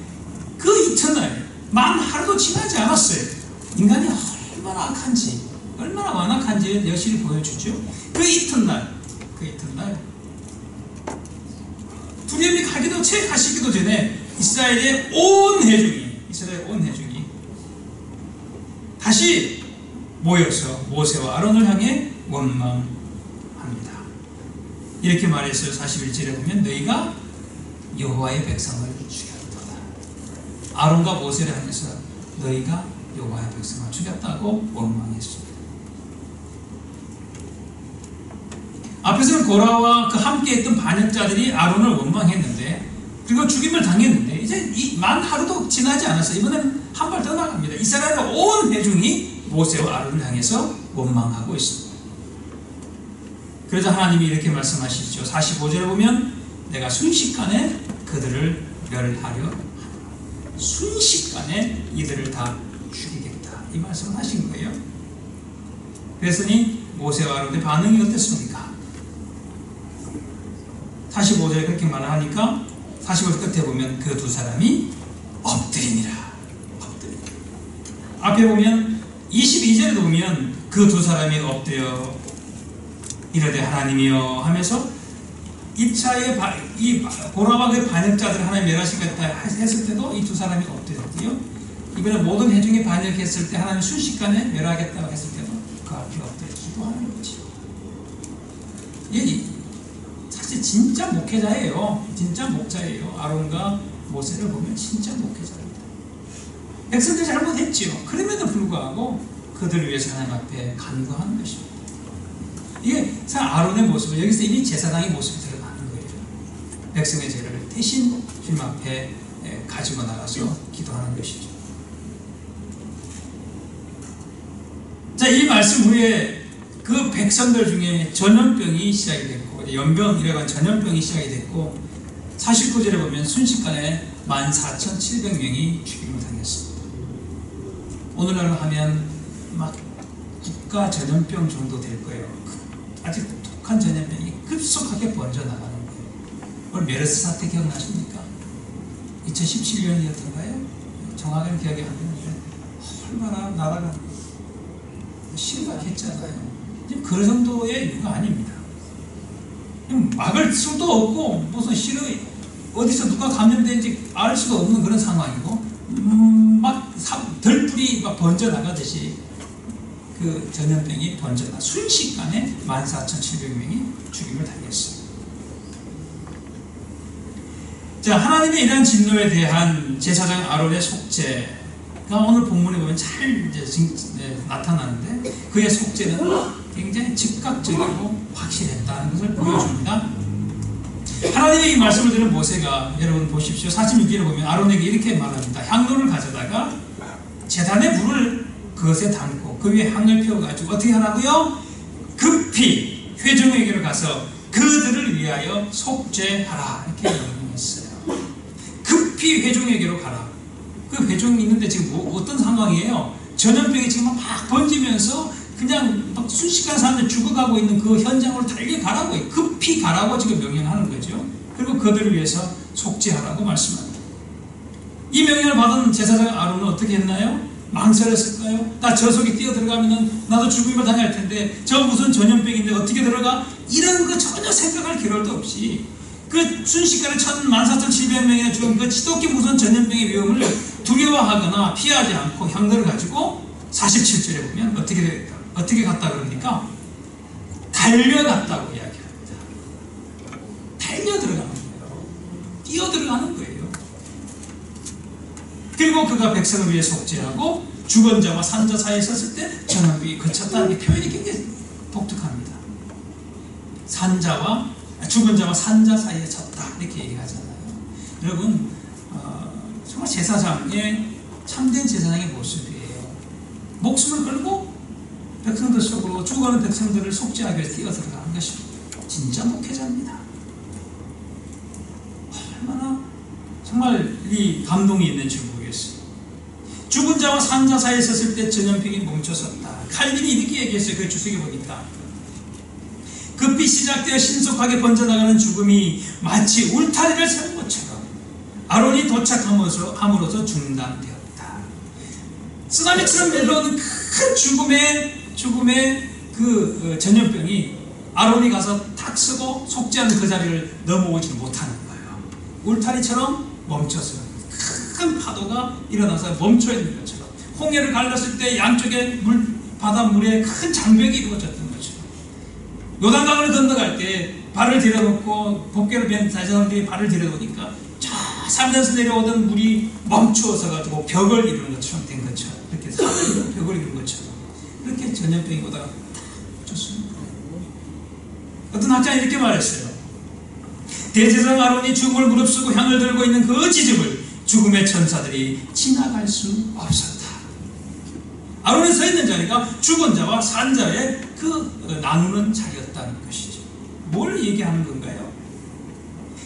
그 이튿날 만 하루도 지나지 않았어요. 인간이 얼마나 악한지 얼마나 완악한지 여실히 보여주죠. 그 이튿날 두려움이 가시기도 전에 이스라엘의 온 회중이 다시 모여서 모세와 아론을 향해 원망합니다. 이렇게 말했어요. 41절에 보면 너희가 여호와의 백성을 죽였도다. 아론과 모세를 향해서 너희가 여호와의 백성을 죽였다고 원망했습니다. 앞에서는 고라와 그 함께했던 반역자들이 아론을 원망했는데 그리고 죽임을 당했는데 이제 만 하루도 지나지 않았어요. 이번에는 한 발 더 나갑니다. 이스라엘의 온 회중이 모세와 아론을 향해서 원망하고 있습니다. 그래서 하나님이 이렇게 말씀하시죠. 45절에 보면 내가 순식간에 그들을 멸하려 순식간에 이들을 다 죽이겠다 이 말씀을 하신 거예요. 그랬더니 모세와 아론의 반응이 어땠습니까? 45절에 그렇게 말하니까 45절 끝에 보면 그 두 사람이 엎드리니라. 앞에 보면 22절에 보면 그 두 사람이 엎드려 이르되 하나님이여 하면서 1차의 이 고라와 그 반역자들을 하나님 멸하시겠다 했을 때도 이 두 사람이 엎드렸고요. 이번에 모든 회중이 반역했을 때 하나님 순식간에 멸하겠다고 했을 때도 그 앞에 엎드려 기도하는 거지. 얘 사실 진짜 목회자예요. 진짜 목자예요. 아론과 모세를 보면 진짜 목회자입니다. 백성들이 잘못했지요. 그럼에도 불구하고 그들을 위해서 하나님 앞에 간구하는 것입니다. 이게 아론의 모습은 여기서 이미 제사장의 모습이 드러나는 거예요. 백성의 죄를 대신 주님 앞에 가지고 나가서 기도하는 것이죠. 자, 이 말씀 후에 그 백성들 중에 전염병이 시작이 됐고 연병이라고 하는 전염병이 시작이 됐고 49절에 보면 순식간에 14,700명이 죽임을 당했습니다. 오늘날로 하면 막 국가 전염병 정도 될 거예요. 아주 독한 전염병이 급속하게 번져나가는 거예요. 오늘 메르스 사태 기억나십니까? 2017년이었던가요? 정확하게 기억이 안 나는데 얼마나 나라가 심각했잖아요. 그 정도의 이유가 아닙니다. 막을 수도 없고 무슨 어디서 누가 감염된지 알 수도 없는 그런 상황이고 막 들불이 막 번져나가듯이 그 전염병이 번져나 순식간에 14,700명이 죽임을 당했어요. 자, 하나님의 이러한 진노에 대한 제사장 아론의 속죄가 오늘 본문에 보면 잘 나타나는데 그의 속죄는 굉장히 즉각적이고 확실했다는 것을 보여줍니다. 하나님의 이 말씀을 들은 모세가 여러분 보십시오. 46절에 보면 아론에게 이렇게 말합니다. 향로를 가져다가 제단의 불을 그것에 담고 그 위에 향을 피워가지고 어떻게 하라고요? 급히 회중에게로 가서 그들을 위하여 속죄하라 이렇게 명령했어요. 급히 회중에게로 가라. 그 회중이 있는데 지금 어떤 상황이에요? 전염병이 지금 막 번지면서 그냥 막 순식간에 사람들 죽어가고 있는 그 현장으로 달려가라고 해요. 급히 가라고 지금 명령하는 거죠. 그리고 그들을 위해서 속죄하라고 말씀합니다. 이 명령을 받은 제사장 아론은 어떻게 했나요? 망설였을까요? 나 저 속에 뛰어들어가면 나도 죽음을 당할 텐데 저 무슨 전염병인데 어떻게 들어가? 이런 거 전혀 생각할 겨를도 없이 그 순식간에 14,700명이나 죽은 그 지독히 무슨 전염병의 위험을 두려워하거나 피하지 않고 향로를 가지고 47절에 보면 어떻게 갔다 그럽니까? 달려갔다고 이야기합니다. 달려 들어가는 거예요. 뛰어 들어가는 거예요. 그리고 그가 백성을 위해 속죄하고 죽은 자와 산 자 사이에 섰을 때 전염병이 그쳤다는 게 표현이 굉장히 독특합니다. 죽은 자와 산 자 사이에 섰다 이렇게 얘기하잖아요. 여러분 정말 제사장의 참된 제사장의 모습이에요. 목숨을 걸고 백성들 속으로 죽어가는 백성들을 속죄하기 위해서 뛰어들어가는 것이 진짜 목회자입니다. 얼마나 정말 이 감동이 있는지 모르겠어요. 죽은 자와 산 자 사이에 섰을 때 전염병이 멈춰섰다. 칼빈이 이렇게 얘기했어요. 그 주석에 보니까 급히 시작되어 신속하게 번져나가는 죽음이 마치 울타리를 세운 것처럼 아론이 도착함으로써 중단되었다. 쓰나미처럼 밀려오는 큰 죽음의 그 전염병이 아론이 가서 탁 쓰고 속죄하는 그 자리를 넘어오지 못하는 거예요. 울타리처럼 멈춰서 큰 파도가 일어나서 멈춰 있는 것처럼, 홍해를 갈랐을 때 양쪽에 바닷물에 큰 장벽이 이루어졌던 것처럼, 요단강을 건너갈 때 발을 들여놓고 법궤를 벤 사람들이 발을 들여놓으니까 저 산에서 내려오던 물이 멈추어서 가지고 벽을 이루는 것처럼 된 것처럼, 이렇게 산을 벽을 이루는 것처럼 이렇게 전염병이 오다가 좋습니다. 어떤 학자는 이렇게 말했어요. 대제사장 아론이 죽음을 무릅쓰고 향을 들고 있는 그 지점을 죽음의 천사들이 지나갈 수 없었다. 아론이 서 있는 자리가 죽은 자와 산 자의 그 나누는 자리였다는 것이죠. 뭘 얘기하는 건가요?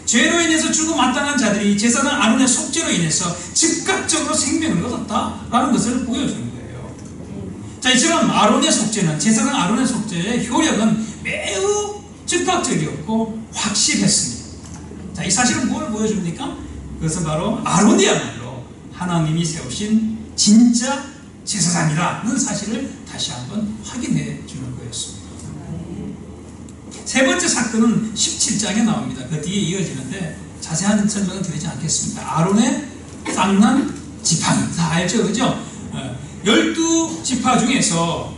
죄로 인해서 죽음 마땅한 자들이 제사장 아론의 속죄로 인해서 즉각적으로 생명을 얻었다라는 것을 보여주는 거예요. 자, 이처럼 아론의 속죄는, 제사장 아론의 속죄의 효력은 매우 즉각적이었고 확실했습니다. 자, 이 사실은 뭘 보여줍니까? 그것은 바로 아론이야말로 하나님이 세우신 진짜 제사장이라는 사실을 다시 한번 확인해 주는 거였습니다. 세 번째 사건은 17장에 나옵니다. 그 뒤에 이어지는데 자세한 설명은 드리지 않겠습니다. 아론의 쌍난 지팡이, 다 알죠? 그죠? 12지파 중에서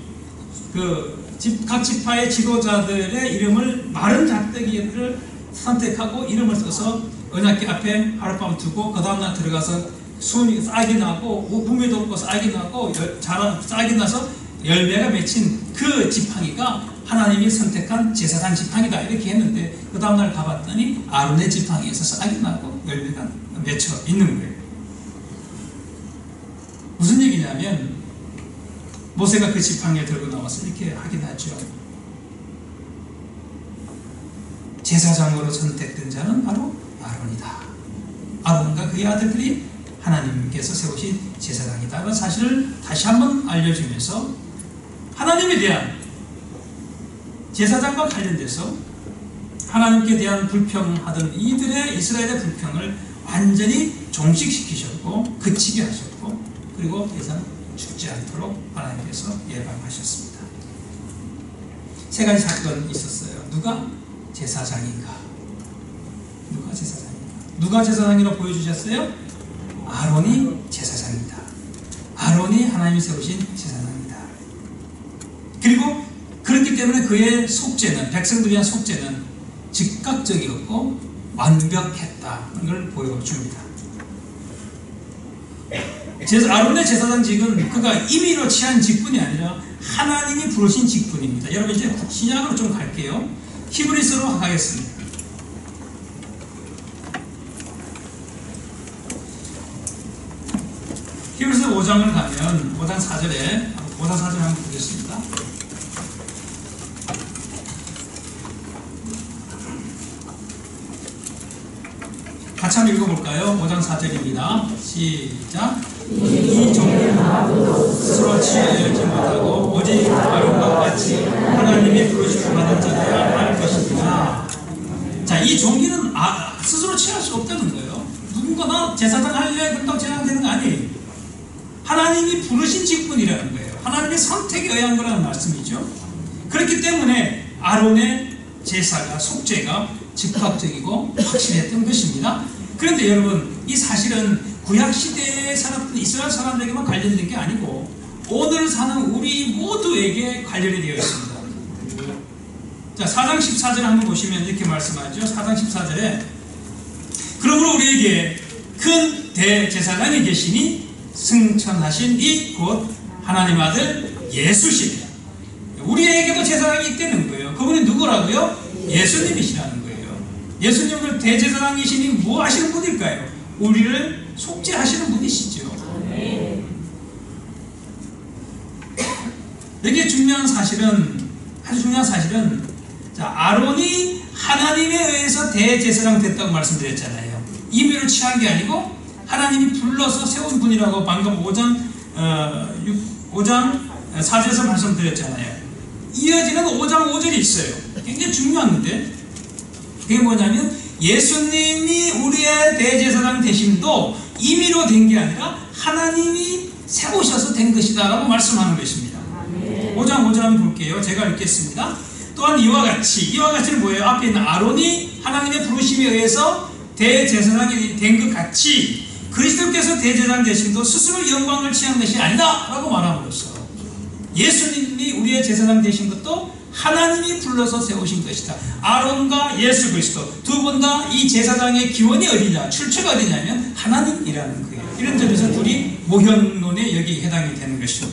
각 지파의 지도자들의 이름을 마른 작대기를 선택하고 이름을 써서 언약궤 앞에 하룻밤 두고 그 다음날 들어가서 순이 싹이 나고 우미도 없고 싹이 나고 싹이 나서 열매가 맺힌 그 지팡이가 하나님이 선택한 제사장 지팡이다 이렇게 했는데, 그 다음날 가봤더니 아론의 지팡이에서 싹이 나고 열매가 맺혀 있는 거예요. 무슨 얘기냐면 모세가 그 지팡이를 들고 나와서 이렇게 하긴 하죠. 제사장으로 선택된 자는 바로 아론이다. 아론과 그의 아들들이 하나님께서 세우신 제사장이다. 그 사실을 다시 한번 알려주면서 하나님에 대한, 제사장과 관련돼서 하나님께 대한 불평하던 이들의 이스라엘의 불평을 완전히 종식시키셨고 그치게 하셨고, 그리고 더 이상 죽지 않도록 하나님께서 예방하셨습니다. 세 가지 사건이 있었어요. 누가 제사장인가? 누가 제사장인가? 누가 제사장이라고 보여주셨어요? 아론이 제사장이다. 아론이 하나님이 세우신 제사장이다. 그리고 그렇기 때문에 그의 속죄는, 백성들에 대한 속죄는 즉각적이었고 완벽했다는 걸 보여줍니다. 아론의 제사장직은 그가 임의로 취한 직분이 아니라 하나님이 부르신 직분입니다. 여러분 이제 신약으로 좀 갈게요. 히브리서로 가겠습니다. 히브리서 5장을 가면 5장 4절에 5장 4절 한번 보겠습니다. 같이 한번 읽어볼까요? 5장 4절입니다. 시작. 이 종교는 스스로 취하지 못하고 오직 아론과 같이 하나님이 부르심을 받은 자들이야 할 것이구나. 자, 이 종기는 스스로 취할 수 없다는 거예요. 누군가나 제사장 하려야 된다고 제안되는 거 아니에요. 하나님이 부르신 직분이라는 거예요. 하나님의 선택에 의한 거라는 말씀이죠. 그렇기 때문에 아론의 제사가, 속죄가 즉각적이고 확실했던 것입니다. 그런데 여러분, 이 사실은 구약시대의 사람들, 이스라엘 사람들에게만 관련된 게 아니고 오늘 사는 우리 모두에게 관련이 되어 있습니다. 자, 4장 14절 한번 보시면 이렇게 말씀하죠. 4장 14절에 그러므로 우리에게 큰 대제사장이 계시니 승천하신 이 곧 하나님 아들 예수시다. 우리에게도 제사장이 있다는 거예요. 그분이 누구라고요? 예수님이시라는 거예요. 예수님을 대제사장이시니 뭐 하시는 분일까요? 우리를 속죄하시는 분이시죠. 여기에 중요한 사실은, 아주 중요한 사실은, 자, 아론이 하나님에 의해서 대제사장 됐다고 말씀드렸잖아요. 임의로 취한 게 아니고 하나님이 불러서 세운 분이라고 방금 5장 4절에서 말씀드렸잖아요. 이어지는 5장 5절이 있어요. 굉장히 중요한 건데, 그게 뭐냐면 예수님이 우리의 대제사장 되심도 임의로 된 게 아니라 하나님이 세우셔서 된 것이다 라고 말씀하는 것입니다. 5장 5절 한번 볼게요. 제가 읽겠습니다. 또한 이와 같이는 뭐예요? 앞에 있는 아론이 하나님의 부르심에 의해서 대제사장이 된 것 같이 그리스도께서 대제사장 되심도 스스로 영광을 취한 것이 아니다 라고 말함으로써 예수님이 우리의 제사장 되신 것도 하나님이 불러서 세우신 것이다. 아론과 예수 그리스도 두 분 다 이 제사장의 기원이 어디냐, 출처가 어디냐면 하나님이라는 거예요. 이런 점에서 둘이 모현론에 여기 해당이 되는 것이죠.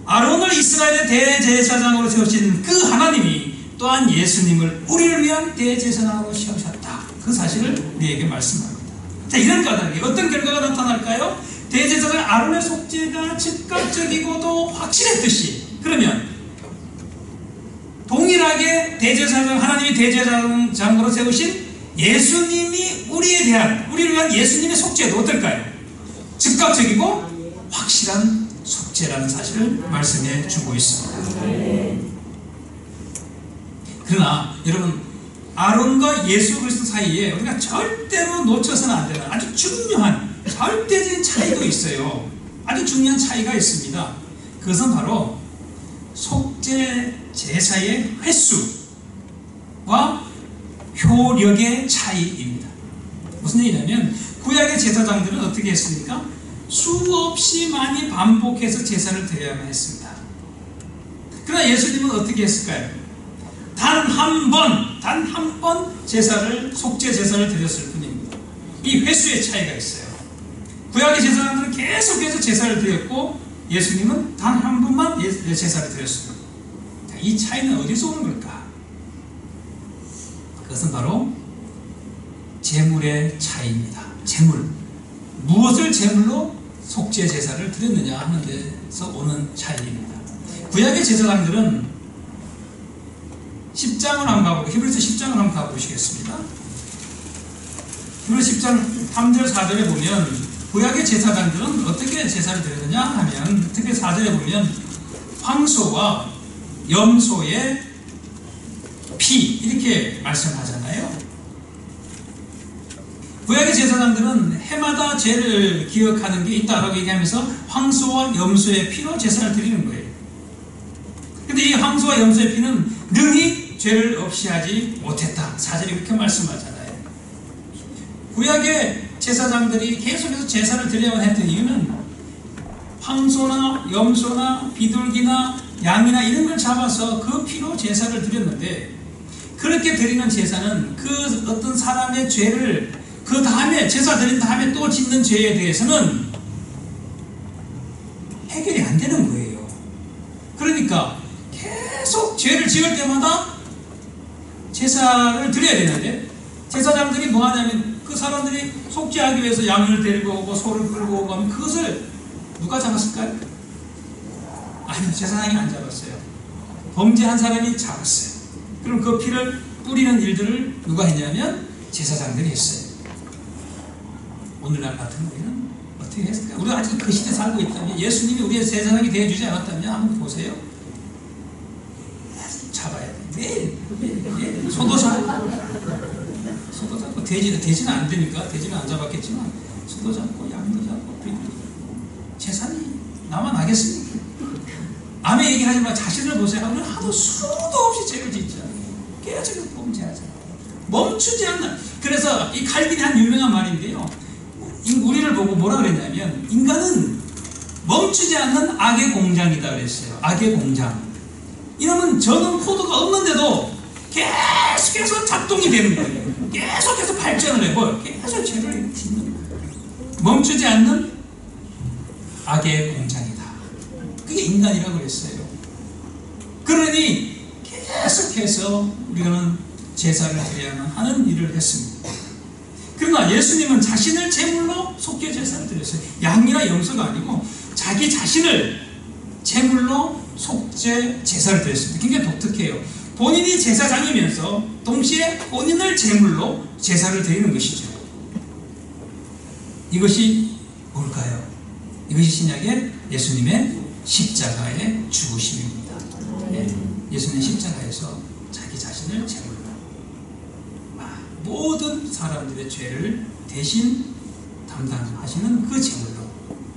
아론을 이스라엘의 대제사장으로 세우신 그 하나님이 또한 예수님을 우리를 위한 대제사장으로 세우셨다. 그 사실을 우리에게 말씀합니다. 자, 이런 까닭에 어떤 결과가 나타날까요? 대제사장 아론의 속죄가 즉각적이고도 확실했듯이, 그러면 동일하게 대제사장, 하나님이 대제사장으로 세우신 예수님이 우리를 위한 예수님의 속죄도 어떨까요? 즉각적이고 확실한 속죄라는 사실을 말씀해 주고 있습니다. 그러나 여러분, 아론과 예수 그리스도 사이에 우리가 절대로 놓쳐서는 안 되는 아주 중요한 절대적인 차이도 있어요. 아주 중요한 차이가 있습니다. 그것은 바로 속죄 제사의 횟수와 효력의 차이입니다. 무슨 얘기냐면 구약의 제사장들은 어떻게 했습니까? 수없이 많이 반복해서 제사를 드려야만 했습니다. 그러나 예수님은 어떻게 했을까요? 단 한 번 속죄 제사를 드렸을 뿐입니다. 이 횟수의 차이가 있어요. 구약의 제사장들은 계속해서 제사를 드렸고 예수님은 단 한 번만 제사를 드렸습니다. 이 차이는 어디서 오는 걸까? 그것은 바로 제물의 차이입니다. 제물. 무엇을 제물로 속죄 제사를 드렸느냐 하는 데서 오는 차이입니다. 구약의 제사장들은 10장을 한번 가보고, 히브리서 10장을 한번 가보시겠습니다. 히브리서 10장 3절 4절에 보면 구약의 제사장들은 어떻게 제사를 드렸느냐 하면, 특히 4절에 보면 황소와 염소의 피 이렇게 말씀하잖아요. 구약의 제사장들은 해마다 죄를 기억하는 게 있다라고 얘기하면서 황소와 염소의 피로 제사를 드리는 거예요. 근데 이 황소와 염소의 피는 능히 죄를 없이 하지 못했다. 4절이 그렇게 말씀하잖아요. 구약의 제사장들이 계속해서 제사를 드려야만 했던 이유는 황소나 염소나 비둘기나 양이나 이런 걸 잡아서 그 피로 제사를 드렸는데, 그렇게 드리는 제사는 그 어떤 사람의 죄를 그 다음에 제사 드린 다음에 또 짓는 죄에 대해서는 해결이 안 되는 거예요. 그러니까 계속 죄를 지을 때마다 제사를 드려야 되는데, 제사장들이 뭐 하냐면 그 사람들이 속죄하기 위해서 양을 데리고 오고 소를 끌고 오고 하면 그것을 누가 잡았을까요? 아니요, 제사장이 안 잡았어요. 범죄한 사람이 잡았어요. 그럼 그 피를 뿌리는 일들을 누가 했냐면 제사장들이 했어요. 오늘날 같은 우리는 어떻게 했을까요? 우리가 아직 그 시대에 살고 있다면, 예수님이 우리의 제사장이 되어주지 않았다면 한번 보세요. 잡아야 돼. 매일 소도 잡고 돼지는 안 되니까 돼지는 안 잡았겠지만 소도 잡고 양도 잡고 재산이 나만 하겠습니까? 남의 얘기를 하지 마. 자신을 보세요. 우리는 하도 수도 없이 죄를 짓잖아요. 계속 범죄하잖아요. 멈추지 않는. 그래서 이 칼빈이 한 유명한 말인데요, 우리를 보고 뭐라 그랬냐면 인간은 멈추지 않는 악의 공장이다 그랬어요. 악의 공장. 이러면 저는 코드가 없는데도 계속해서 작동이 되는 거예요. 계속해서 발전을 해고 계속 죄를 짓는 멈추지 않는 악의 공장이다. 그게 인간이라고 그랬어요. 그러니 계속해서 우리는 제사를 드려야만 하는 일을 했습니다. 그러나 예수님은 자신을 제물로 속죄 제사를 드렸어요. 양이나 염소가 아니고 자기 자신을 제물로 속죄 제사를 드렸습니다. 굉장히 독특해요. 본인이 제사장이면서 동시에 본인을 제물로 제사를 드리는 것이죠. 이것이 뭘까요? 이것이 신약의 예수님의 십자가의 죽으심입니다. 예수님 십자가에서 자기 자신을 제물로 모든 사람들의 죄를 대신 담당하시는 그 제물로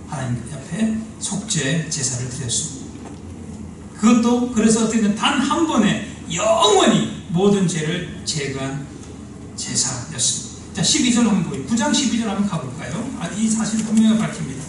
하나님 앞에 속죄 제사를 드렸습니다. 그것도 그래서 어떻게 단 한 번에 영원히 모든 죄를 제거한 제사였습니다. 자, 12절 한번 보여요. 9장 12절 한번 가볼까요? 이 사실 분명히 밝힙니다.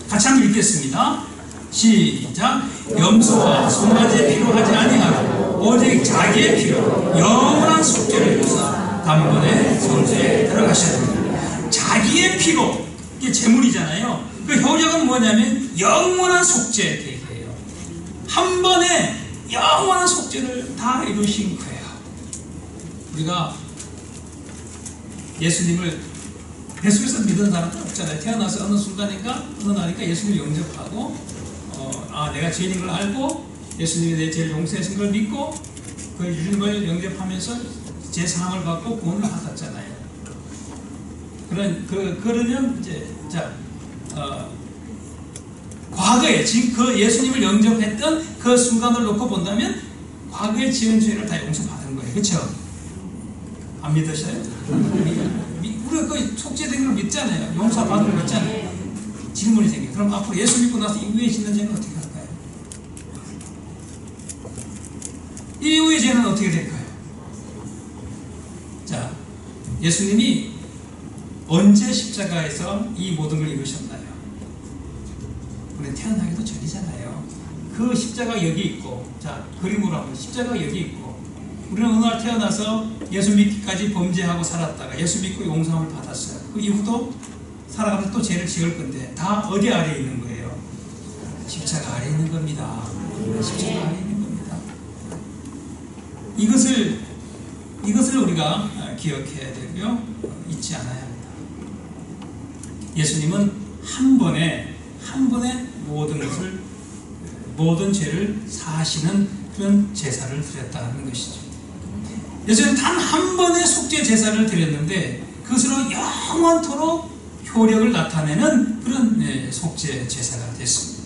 같이 한번 읽겠습니다. 시작. 염소와 송아지의 피로 하지 아니하고 오직 자기의 피로 영원한 속죄를 이루사 단번에 성소에 들어가셔야 됩니다. 자기의 피로, 이게 제물이잖아요. 그 효력은 뭐냐면 영원한 속죄 되게요. 한 번에 영원한 속죄를 다 이루신 거예요. 우리가 예수님을 뱃속에서 믿은 사람도 없잖아요. 태어나서 어느 순간인가 어느 날인가 예수님을 영접하고 내가 죄인인 걸 알고 예수님이 내 죄를 용서하신 걸 믿고 그 주님을 영접하면서 제 상함을 받고 구원을 받았잖아요. 그러면 이제 과거에 지금 그 예수님을 영접했던 그 순간을 놓고 본다면 과거에 지은 죄를 다 용서받은 거예요. 그렇죠? 안 믿으셔요? 우리가 그 속죄된 걸 믿잖아요. 용서받은 걸 믿잖아요. 질문이 생겨요. 그럼 앞으로 예수 믿고 나서 이후에 짓는 죄는 어떻게 할까요? 이후의 죄는 어떻게 될까요? 자, 예수님이 언제 십자가에서 이 모든 걸 이루셨나요? 우리는 태어나기도 전이잖아요. 그 십자가 여기 있고, 자, 그림으로 하면 십자가 여기 있고, 우리는 어느 날 태어나서 예수 믿기까지 범죄하고 살았다가 예수 믿고 용서함을 받았어요. 그 이후도 살아가면서 또 죄를 지을 건데 다 어디 아래에 있는 거예요? 십자가 아래에 있는 겁니다. 십자가 아래에 있는 겁니다. 이것을 우리가 기억해야 되고요. 잊지 않아야 합니다. 예수님은 한 번에 모든 죄를 사하시는 그런 제사를 드렸다는 것이죠. 예수님은 단 한 번의 속죄 제사를 드렸는데 그것으로 영원토록 효력을 나타내는 그런 속죄 제사가 됐습니다.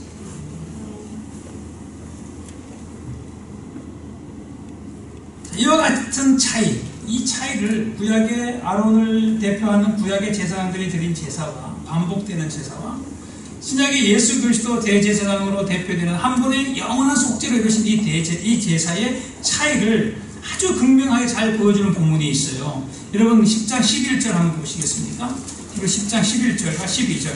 이와 같은 차이, 이 차이를 구약의 아론을 대표하는 구약의 제사장들이 드린 제사와 반복되는 제사와 신약의 예수 그리스도 대제사장으로 대표되는 한 번의 영원한 속죄를 이루신 이 제사의 차이를 아주 극명하게 잘 보여주는 본문이 있어요. 여러분 10장 11절 한번 보시겠습니까? 이거 10장 11절과 12절.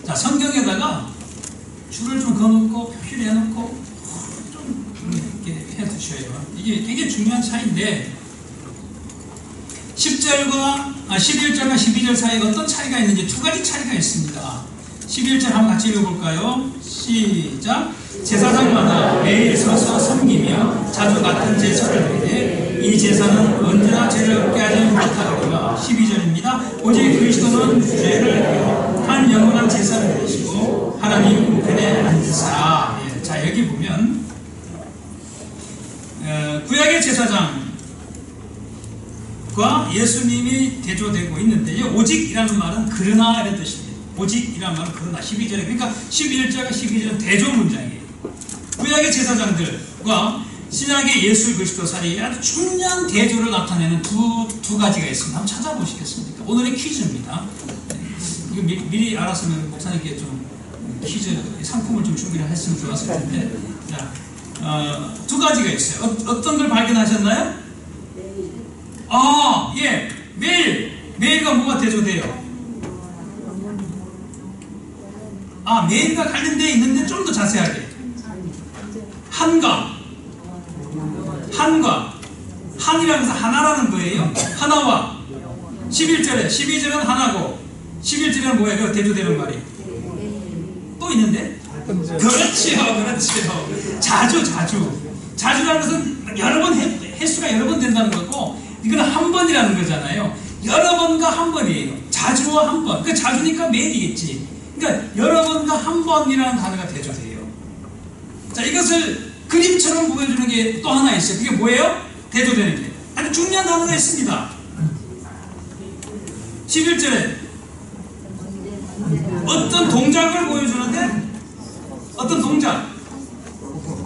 자, 성경에다가 줄을 좀 그어놓고 표시를 해놓고 좀 이렇게 해두셔요. 이게 되게 중요한 차이인데 11절과 12절 사이에 어떤 차이가 있는지 두 가지 차이가 있습니다. 11절 한번 같이 읽어볼까요? 시작. 제사장마다 매일 서서 섬기며 자주 같은 제사를 드리되 이 제사는 언제나 죄를 얻게 하지 못하거니와 12절입니다. 오직 그리스도는 죄를 한 영원한 제사를 드리시고 하나님 우편에 앉으사. 자, 여기 보면 구약의 제사장과 예수님이 대조되고 있는데 오직이라는 말은 그러나 이런 뜻입니다. 오직이라는 말은 그러나 12절에 그러니까 11절과 12절은 대조 문장이에요. 구약의 제사장들과 신약의 예수 그리스도 사이에 아주 중요한 대조를 나타내는 두 가지가 있습니다. 한번 찾아보시겠습니까? 오늘의 퀴즈입니다. 이거 미리 알았으면 목사님께 좀 퀴즈 상품을 좀 준비를 했으면 좋았을 텐데, 자, 두 가지가 있어요. 어떤 걸 발견하셨나요? 예, 매일과 뭐가 대조돼요? 매일과 관련되어 있는데 좀 더 자세하게. 한과 한이라는 것은 하나라는 거예요. 하나와 11절에 12절은 하나고 11절에는 뭐예요? 대조되는 말이 또 있는데? 그렇지요. 자주라는 것은 여러 번 횟수가 여러 번 된다는 거고, 이거는 한 번이라는 거잖아요. 여러 번과 한 번이에요. 자주와 한 번. 그 자주니까 매일이겠지. 그러니까 여러 번과 한 번이라는 단어가 대조돼요. 자, 이것을 그림처럼 보여주는 게 또 하나 있어요. 그게 뭐예요? 대조되는 게 아주 중요한 단어가 있습니다. 11절에 어떤 동작을 보여주는데, 어떤 동작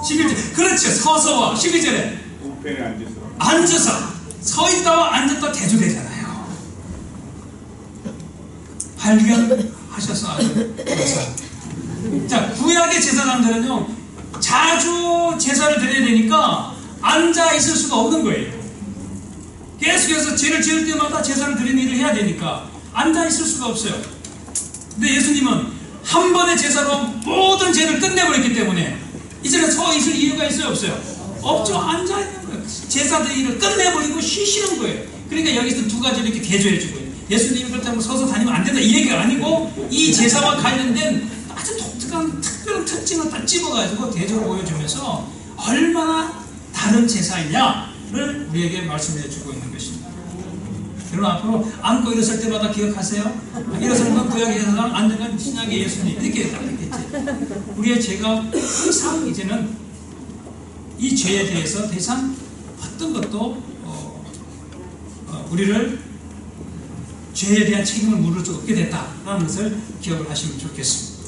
11절, 그렇죠. 서서와 12절에 앉아서, 서 있다와 앉았다 대조되잖아요. 발견하셔서 아주 감사합니다. 자, 구약의 제사장들은요 자주 제사를 드려야 되니까 앉아 있을 수가 없는 거예요. 계속해서 죄를 지을 때마다 제사를 드리는 일을 해야 되니까 앉아 있을 수가 없어요. 근데 예수님은 한 번의 제사로 모든 죄를 끝내버렸기 때문에 이제는 서 있을 이유가 있어요, 없어요? 없죠. 앉아 있는 거예요. 제사의 일을 끝내버리고 쉬시는 거예요. 그러니까 여기서 두 가지를 이렇게 대조해주고 있어요. 예수님이 그렇다고 서서 다니면 안 된다 이 얘기가 아니고, 이 제사와 관련된 아주 독특한 특별한 특징을 다 집어가지고 대조를 보여주면서 얼마나 다른 제사이냐를 우리에게 말씀해주고 있는 것입니다. 여러분, 앞으로 앉고 일어설 때마다 기억하세요. 일어서는 건 구약의 제사장, 앉는 건 신약의 예수님, 이렇게 딱 있겠지. 우리의 죄가 더 이상 이제는 이 죄에 대해서 더 이상 어떤 것도 우리를 죄에 대한 책임을 물을 수 없게 됐다라는 것을 기억을 하시면 좋겠습니다.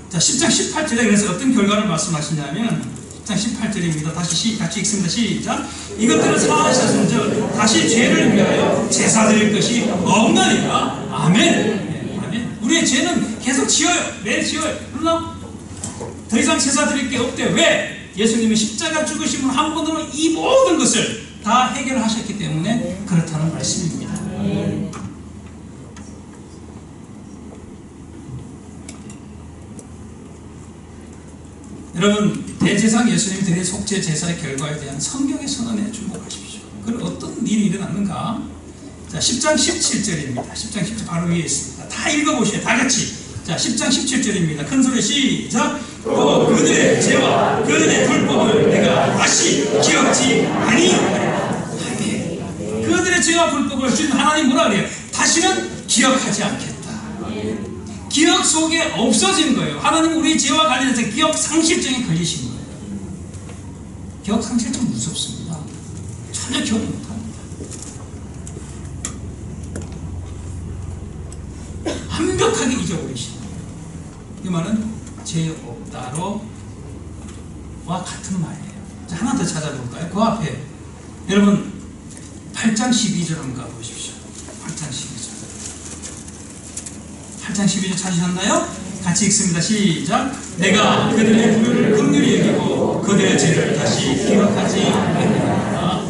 자, 10장 18절에 그래서 어떤 결과를 말씀하시냐면 10장 18절입니다. 다시 같이 읽습니다. 시작. 이것들을 사하셨은즉 다시 죄를 위하여 제사 드릴 것이 없나니까. 아멘. 아멘. 우리의 죄는 계속 지어요. 매일 지어요. 그러나 더 이상 제사 드릴 게 없대. 왜? 예수님이 십자가 죽으심으로 한 번으로 이 모든 것을 다 해결하셨기 때문에 그렇다는 말씀입니다. 여러분, 대제사장 예수님이 드린 속죄 제사의 결과에 대한 성경의 선언에 주목하십시오. 그럼 어떤 일이 일어났는가? 자, 10장 17절입니다. 10장 17절 바로 위에 있습니다. 다 읽어보세요. 다 같이. 자, 10장 17절입니다. 큰 소리 시작. 또 그들의 죄와 그들의 불법을 내가 다시 기억지 아니하리라. 그들의 죄와 불법을 주님 하나님 뭐라 그래요? 다시는 기억하지 않겠다. 기억 속에 없어진 거예요. 하나님은 우리 죄와 관련해서 기억 상실증에 걸리신 거예요. 기억 상실증 무섭습니다. 전혀 기억 못합니다. 완벽하게 잊어버리신 거예요. 이 말은 죄 없다로와 같은 말이에요. 자, 하나 더 찾아볼까요? 그 앞에 여러분 8장 12절 한번 가보십시오. 8장 12절. 8장 12절 찾으셨나요? 같이 읽습니다. 시작. 내가 그들의 불의를 긍휼히 여기고 그들의 죄를 다시 기억하지 아니하리라.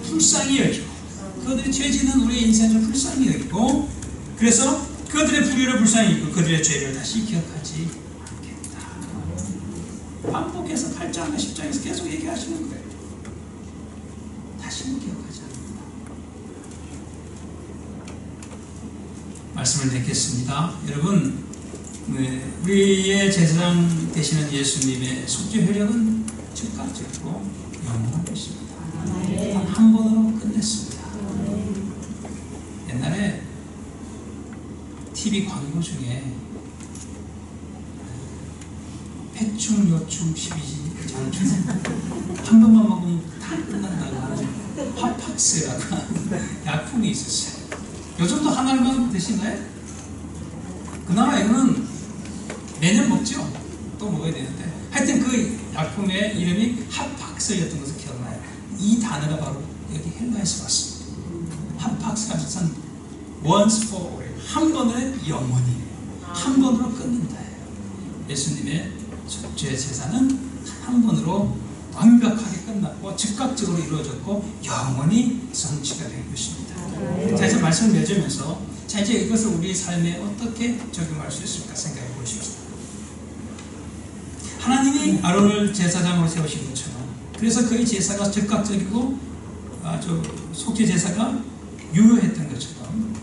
불쌍히 여기고, 그들의 죄 짓는 우리의 인생을 불쌍히 여기고, 그래서 그들의 불의를 불쌍히 여기고 그들의 죄를 다시 기억하지 않겠다. 반복해서 8장과 10장에서 계속 얘기하시는 거예요. 다시는 기억하지 않는다. 말씀을 맺겠습니다. 여러분, 우리의 제사장 되시는 예수님의 속죄 효력은 즉각적이고 영원한 것입니다. 단 한 번으로 끝냈습니다. 옛날에 TV 광고 중에 패충, 요충, 십이지, 장충 한 번만 먹으면 다 끝난다고 하는 파팍스라고 하는 약품이 있었어요. 요즘도 한 알만 드시나요? 그나마 이거는 매년 먹죠. 또 먹어야 되는데, 하여튼 그 약품의 이름이 핫팍스였던 것을 기억나요. 이 단어가 바로 여기 헬라에서 왔습니다. 핫팍스가 무슨 once for all, 한 번에 영원히, 한 번으로 끊는다예요. 예수님의 속죄 제사는 한 번으로 완벽하게 끝났고 즉각적으로 이루어졌고 영원히 성취가 된 것입니다. 자, 이제 말씀을 맺으면서 자, 이제 이것을 우리 삶에 어떻게 적용할 수 있을까 생각해 보십시다. 하나님이 아론을 제사장으로 세우신 것처럼, 그래서 그의 제사가 즉각적이고 아주 속죄 제사가 유효했던 것처럼,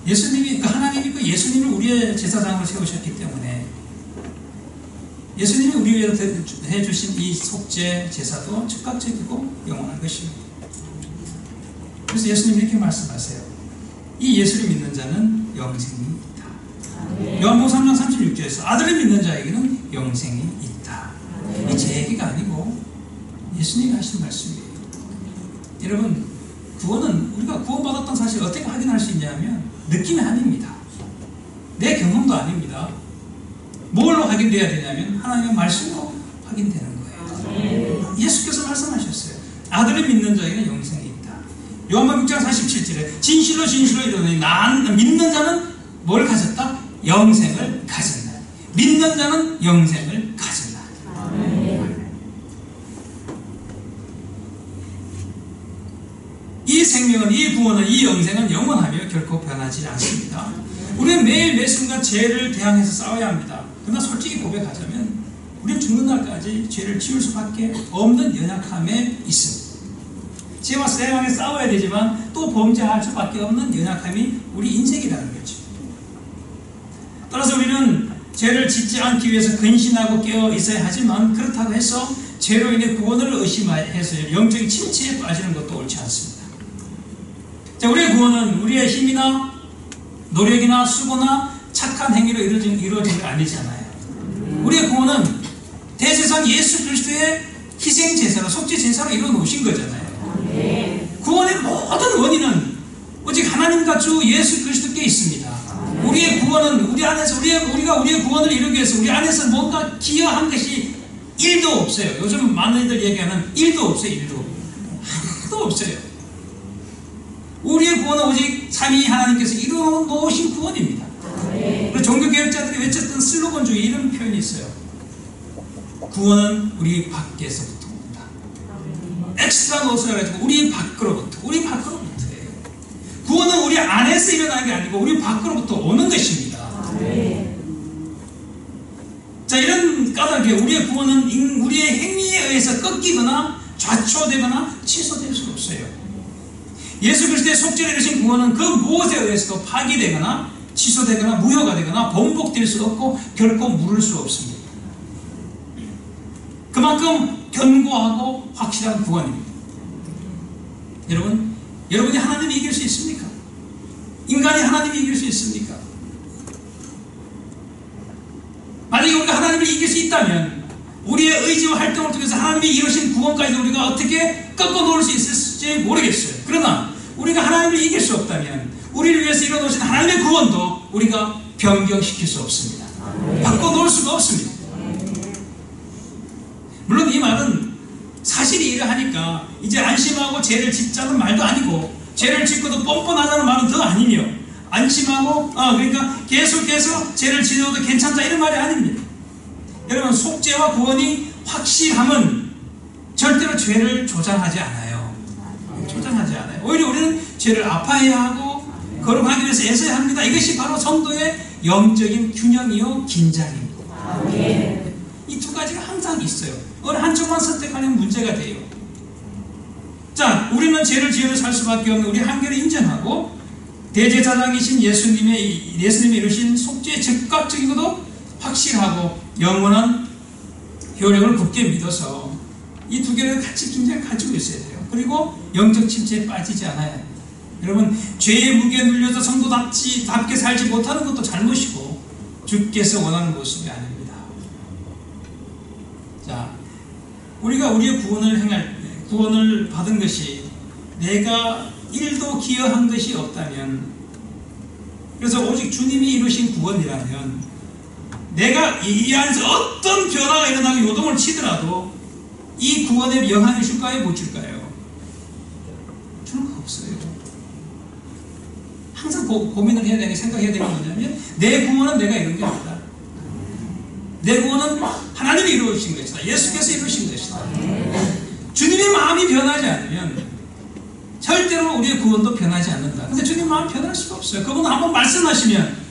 예수님이 하나님이 예수님을 우리의 제사장으로 세우셨기 때문에 예수님이 우리 위해 해주신 이 속죄 제사도 즉각적이고 영원한 것입니다. 그래서 예수님이 이렇게 말씀하세요. 이 예수를 믿는 자는 영생이 있다. 요한복음 3장 36절에서 아들을 믿는 자에게는 영생이 있다. 이 제 얘기가 아니고 예수님이 하신 말씀이에요. 여러분, 구원은 우리가 구원받았던 사실을 어떻게 확인할 수 있냐면 느낌이 아닙니다. 내 경험도 아닙니다. 뭘로 확인돼야 되냐면 하나님의 말씀으로 확인되는 거예요. 예수께서 말씀하셨어요. 아들을 믿는 자에게는 영생이 있다. 요한복음 6장 47절에 진실로 진실로 이르노니 난 믿는 자는 뭘 가졌다? 영생을 가졌다. 믿는 자는 영생을 가졌다. 이 생명은, 이 구원은, 이 영생은 영원하며 결코 변하지 않습니다. 우리는 매일 매 순간 죄를 대항해서 싸워야 합니다. 그러나 솔직히 고백하자면 우리는 죽는 날까지 죄를 지을 수밖에 없는 연약함에 있습니다. 죄와 세상에 싸워야 되지만 또 범죄할 수밖에 없는 연약함이 우리 인생이라는 거죠. 따라서 우리는 죄를 짓지 않기 위해서 근신하고 깨어 있어야 하지만, 그렇다고 해서 죄로 인해 구원을 의심해서 영적인 침체에 빠지는 것도 옳지 않습니다. 자, 우리의 구원은 우리의 힘이나 노력이나 수고나 착한 행위로 이루어진 게 아니잖아요. 우리의 구원은 대제사장 예수 그리스도의 희생제사로, 속죄제사로 이루어놓으신 거잖아요. 구원의 모든 원인은 오직 하나님과 주 예수 그리스도께 있습니다. 우리의 구원은 우리 안에서, 우리가 우리의 구원을 이루기 위해서 우리 안에서 뭔가 기여한 것이 1도 없어요. 요즘 많은 이들 얘기하는 1도 없어요. 1도. 하나도 없어요. 우리의 구원은 오직 삼위 하나님께서 이루어놓으신 구원입니다. 그래서 종교개혁자들이 외쳤던 슬로건 중에 이런 표현이 있어요. 구원은 우리 밖에서부터 온다. 엑스트라 노스라 가지고 우리 밖으로부터예요. 구원은 우리 안에서 일어나는 게 아니고 우리 밖으로부터 오는 것입니다. 자, 이런 까닭에 우리의 구원은 우리의 행위에 의해서 꺾이거나 좌초되거나 취소될 수 없어요. 예수 그리스도의 속죄를 이루신 구원은 그 무엇에 의해서도 파기되거나 취소되거나 무효가 되거나 번복될 수 없고 결코 물을 수 없습니다. 그만큼 견고하고 확실한 구원입니다. 여러분이 하나님이 이길 수 있습니까? 인간이 하나님이 이길 수 있습니까? 만약에 우리가 하나님을 이길 수 있다면 우리의 의지와 활동을 통해서 하나님이 이루신 구원까지 우리가 어떻게 꺾어놓을 수 있을지 모르겠어요. 그러나 우리가 하나님을 이길 수 없다면 우리를 위해서 이루어놓으신 하나님의 구원도 우리가 변경시킬 수 없습니다. 바꿔놓을 수가 없습니다. 물론 이 말은 사실이 이러하니까 이제 안심하고 죄를 짓자는 말도 아니고, 죄를 짓고도 뻔뻔하다는 말은 더 아니며, 안심하고 그러니까 계속해서 죄를 지어도 괜찮다 이런 말이 아닙니다. 여러분, 속죄와 구원이 확실함은 절대로 죄를 조장하지 않아요. 오히려 우리는 죄를 아파해야 하고 거룩하기 위해서 애써야 합니다. 이것이 바로 성도의 영적인 균형이요 긴장입니다. 이 두 가지가 항상 있어요. 어느 한쪽만 선택하면 문제가 돼요. 자, 우리는 죄를 지으며 살 수밖에 없는 우리 한계를 인정하고 대제사장이신 예수님이 이루신 속죄의 즉각적이고도 확실하고 영원한 효력을 굳게 믿어서 이 두 개를 같이 긴장을 가지고 있어야 돼요. 그리고 영적 침체에 빠지지 않아야 합니다. 여러분, 죄의 무게에 눌려서 성도답게 살지 못하는 것도 잘못이고 주께서 원하는 모습이 아닙니다. 자, 우리가 우리의 구원을 받은 것이 내가 1도 기여한 것이 없다면, 그래서 오직 주님이 이루신 구원이라면 내가 이 안에서 어떤 변화가 일어나고 요동을 치더라도 이 구원에 영향을 줄까요? 못 줄까요? 주는 거 없어요. 항상 고민을 해야 되는, 생각해야 되는 게 뭐냐면 내 구원은 내가 이룬 게 아니다. 내 구원은 하나님이 이루어주신 것이다. 예수께서 이루신 것이다. 주님의 마음이 변하지 않으면 절대로 우리의 구원도 변하지 않는다. 근데 주님 마음이 변할 수가 없어요. 그분은 한번 말씀하시면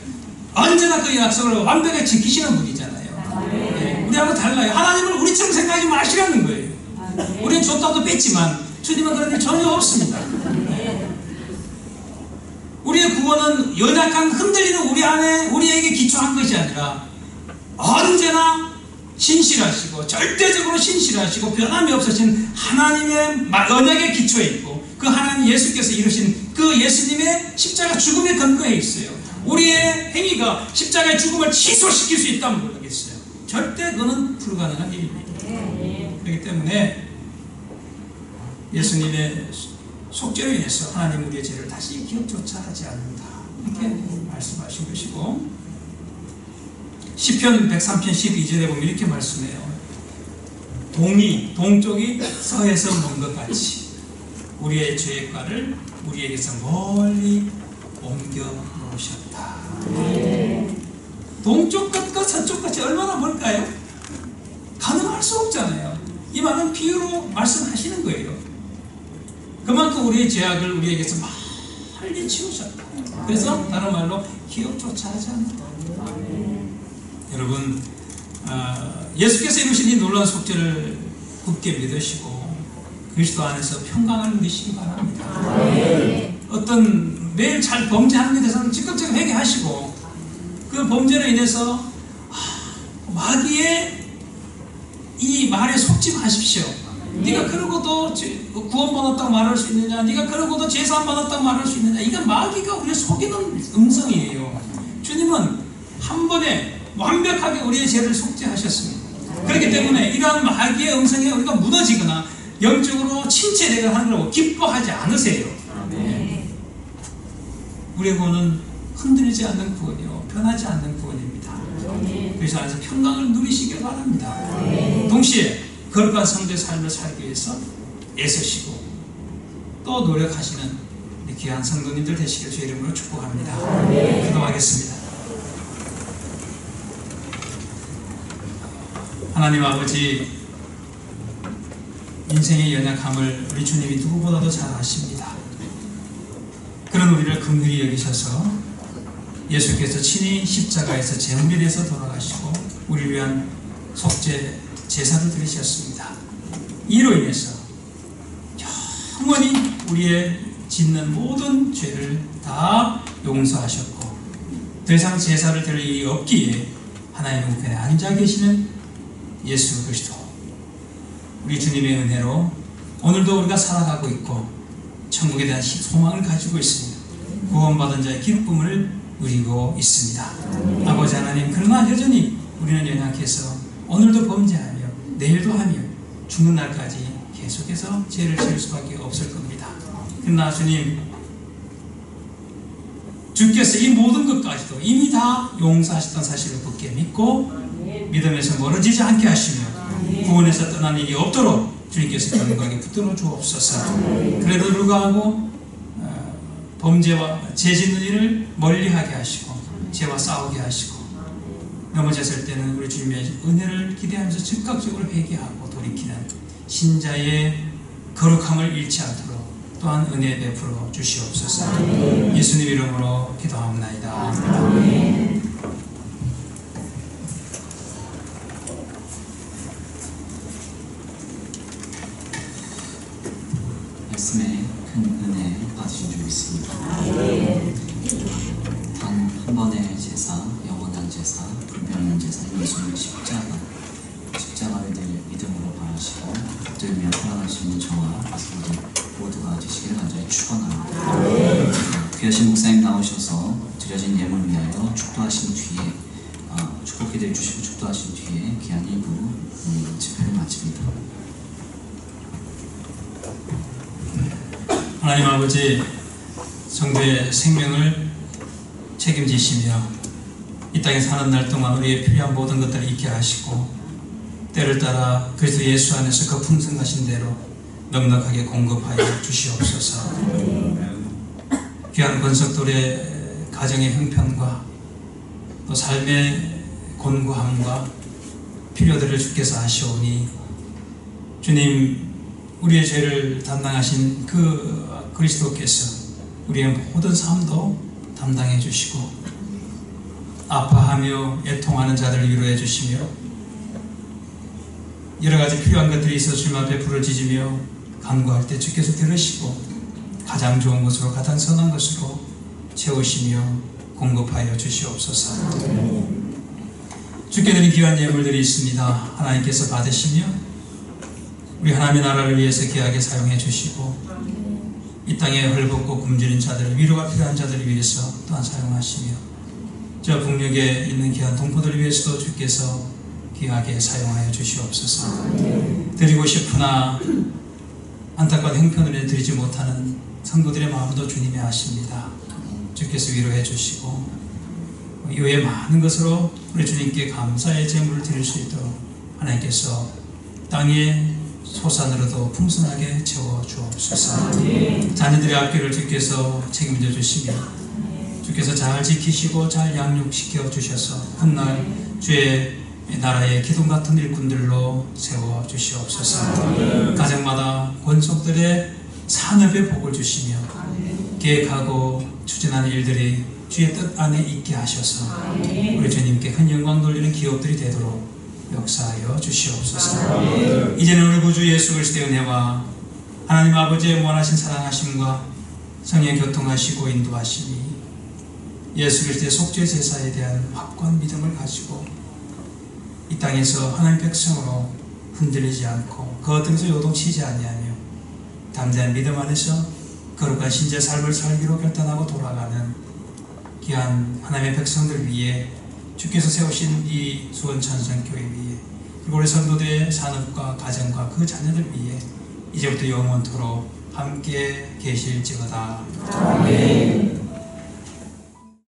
언제나 그 약속을 완벽하게 지키시는 분이잖아요. 네. 우리 우리하고 달라요. 하나님을 우리처럼 생각하지 마시라는 거예요. 우리는 줬다도 뺐지만 주님은 그런 일 전혀 없습니다. 우리의 구원은 연약한 흔들리는 우리 안에 우리에게 기초한 것이 아니라 언제나 신실하시고 절대적으로 신실하시고 변함이 없으신 하나님의 언약의 기초에 있고 그 하나님 예수께서 이루신 그 예수님의 십자가 죽음에 근거해 있어요. 우리의 행위가 십자가의 죽음을 취소시킬 수 있다면 모르겠어요. 절대 그는 불가능한 일입니다. 그렇기 때문에 예수님의 속죄로 인해서 하나님 우리의 죄를 다시 기억조차 하지 않는다, 이렇게 말씀하신 것이고, 시편 103편 12절에 보면 이렇게 말씀해요. 동쪽이 서에서 먼 것 같이 우리의 죄과를 우리에게서 멀리 옮겨 놓으셨다. 동쪽 끝과 서쪽 끝이 얼마나 멀까요? 가능할 수 없잖아요. 이 말은 비유로 말씀하시는 거예요. 그만큼 우리의 죄악을 우리에게서 멀리 치우셨다. 그래서 다른 말로 기억조차 하지 않는다. 여러분, 예수께서 이루신 이 놀라운 속죄를 굳게 믿으시고 그리스도 안에서 평강을 누리시기 바랍니다. 어떤 매일 잘 범죄하는 데 대해서는 즉각적으로 회개하시고 그 범죄로 인해서 마귀의 이 말에 속지 마십시오. 네가 그러고도 구원받았다고 말할 수 있느냐, 네가 그러고도 제사함 받았다고 말할 수 있느냐, 이건 마귀가 우리를 속이는 음성이에요. 주님은 한 번에 완벽하게 우리의 죄를 속죄하셨습니다. 그렇기 때문에 이러한 마귀의 음성에 우리가 무너지거나 영적으로 침체되거나 하는 걸 기뻐하지 않으세요. 우리의 구원은 흔들리지 않는 구원이요, 변하지 않는 구원입니다. 그래서 안에서 평강을 누리시길 바랍니다. 동시에 거룩한 성도의 삶을 살기 위해서 애쓰시고 또 노력하시는 귀한 성도님들 되시길 주의 이름으로 축복합니다. 기도하겠습니다. 하나님 아버지, 인생의 연약함을 우리 주님이 누구보다도 잘 아십니다. 그런 우리를 긍휼히 여기셔서 예수께서 친히 십자가에서 제물이 돼서 돌아가시고 우리를 위한 속죄 제사를 드리셨습니다. 이로 인해서 영원히 우리의 짓는 모든 죄를 다 용서하셨고 더 이상 제사를 드릴 일이 없기에 하나님의 우편에 앉아 계시는 예수 그리스도, 우리 주님의 은혜로 오늘도 우리가 살아가고 있고 천국에 대한 소망을 가지고 있습니다. 구원받은 자의 기쁨을 누리고 있습니다. 아버지 하나님, 그러나 여전히 우리는 연약해서 오늘도 범죄하며 내일도 하며 죽는 날까지 계속해서 죄를 지을 수밖에 없을 겁니다. 그러나 주님, 주께서 이 모든 것까지도 이미 다 용서하셨던 사실을 굳게 믿고 믿음에서 멀어지지 않게 하시며 구원에서 떠난 일이 없도록 주님께서 견고하게 붙들어 주옵소서. 그래도 불구하고 범죄와 죄 짓는 일을 멀리하게 하시고 죄와 싸우게 하시고 넘어졌을 때는 우리 주님의 은혜를 기대하면서 즉각적으로 회개하고 돌이키는 신자의 거룩함을 잃지 않도록 또한 은혜 베풀어 주시옵소서. 예수님 이름으로 기도하옵나이다. 말씀에 큰 은혜 받으신 줄 믿습니다. 단 한 번의 제사, 영원한 제사, 불변하는 제사, 예수님의 십자가를 늘 믿음으로 바라시고 붙들며 살아가시는 저와 성도들 모두가 되시기를 간절히 축원합니다. 귀하신 목사님 나오셔서 드려진 예물을 위하여 축도하신 뒤에 축복 기도해 주시고 축도하신 뒤에 귀한 일부 집회를 마칩니다. 하나님 아버지, 성도의 생명을 책임지시며 이 땅에 사는 날 동안 우리의 필요한 모든 것들을 잊게 하시고 때를 따라 그리스도 예수 안에서 그 풍성하신 대로 넉넉하게 공급하여 주시옵소서. 귀한 권석돌의 가정의 형편과 또 삶의 곤고함과 필요들을 주께서 아시오니 주님, 우리의 죄를 담당하신 그 그리스도께서 우리의 모든 삶도 담당해 주시고 아파하며 애통하는 자들을 위로해 주시며 여러 가지 필요한 것들이 있어 주님 앞에 부르짖으며 간구할 때 주께서 들으시고 가장 좋은 것으로 가장 선한 것으로 채우시며 공급하여 주시옵소서. 주께 드린 귀한 예물들이 있습니다. 하나님께서 받으시며 우리 하나님의 나라를 위해서 귀하게 사용해 주시고 이 땅에 헐벗고 굶주린 자들, 위로가 필요한 자들을 위해서 또한 사용하시며 저 북녘에 있는 귀한 동포들을 위해서도 주께서 귀하게 사용하여 주시옵소서. 드리고 싶으나 안타까운 형편을 드리지 못하는 성도들의 마음도 주님이 아십니다. 주께서 위로해 주시고 이외에 많은 것으로 우리 주님께 감사의 제물을 드릴 수 있도록 하나님께서 땅의 소산으로도 풍성하게 채워 주옵소서. 자녀들의 학교를 주께서 책임져 주시며 주께서 잘 지키시고 잘 양육시켜 주셔서 훗날 주의 나라의 기둥 같은 일꾼들로 세워 주시옵소서. 가정마다 권속들의 산업의 복을 주시며 계획하고 추진하는 일들이 주의 뜻 안에 있게 하셔서 우리 주님께 큰 영광 돌리는 기업들이 되도록 역사하여 주시옵소서. 이제는 우리 구주 예수 그리스도의 은혜와 하나님 아버지의 무한하신 사랑하심과 성령의 교통하시고 인도하심이 예수 그리스도의 속죄 제사에 대한 확고한 믿음을 가지고 이 땅에서 하나님 백성으로 흔들리지 않고 그 어떤 것을 요동치지 아니하며 담대한 믿음 안에서 거룩한 신자 삶을 살기로 결단하고 돌아가는 귀한 하나님의 백성들 위해 주께서 세우신 이 수원천성교회 위에 그리고 우리 성도들의 산업과 가정과 그 자녀들 위해 이제부터 영원토록 함께 계실지어다. 아멘.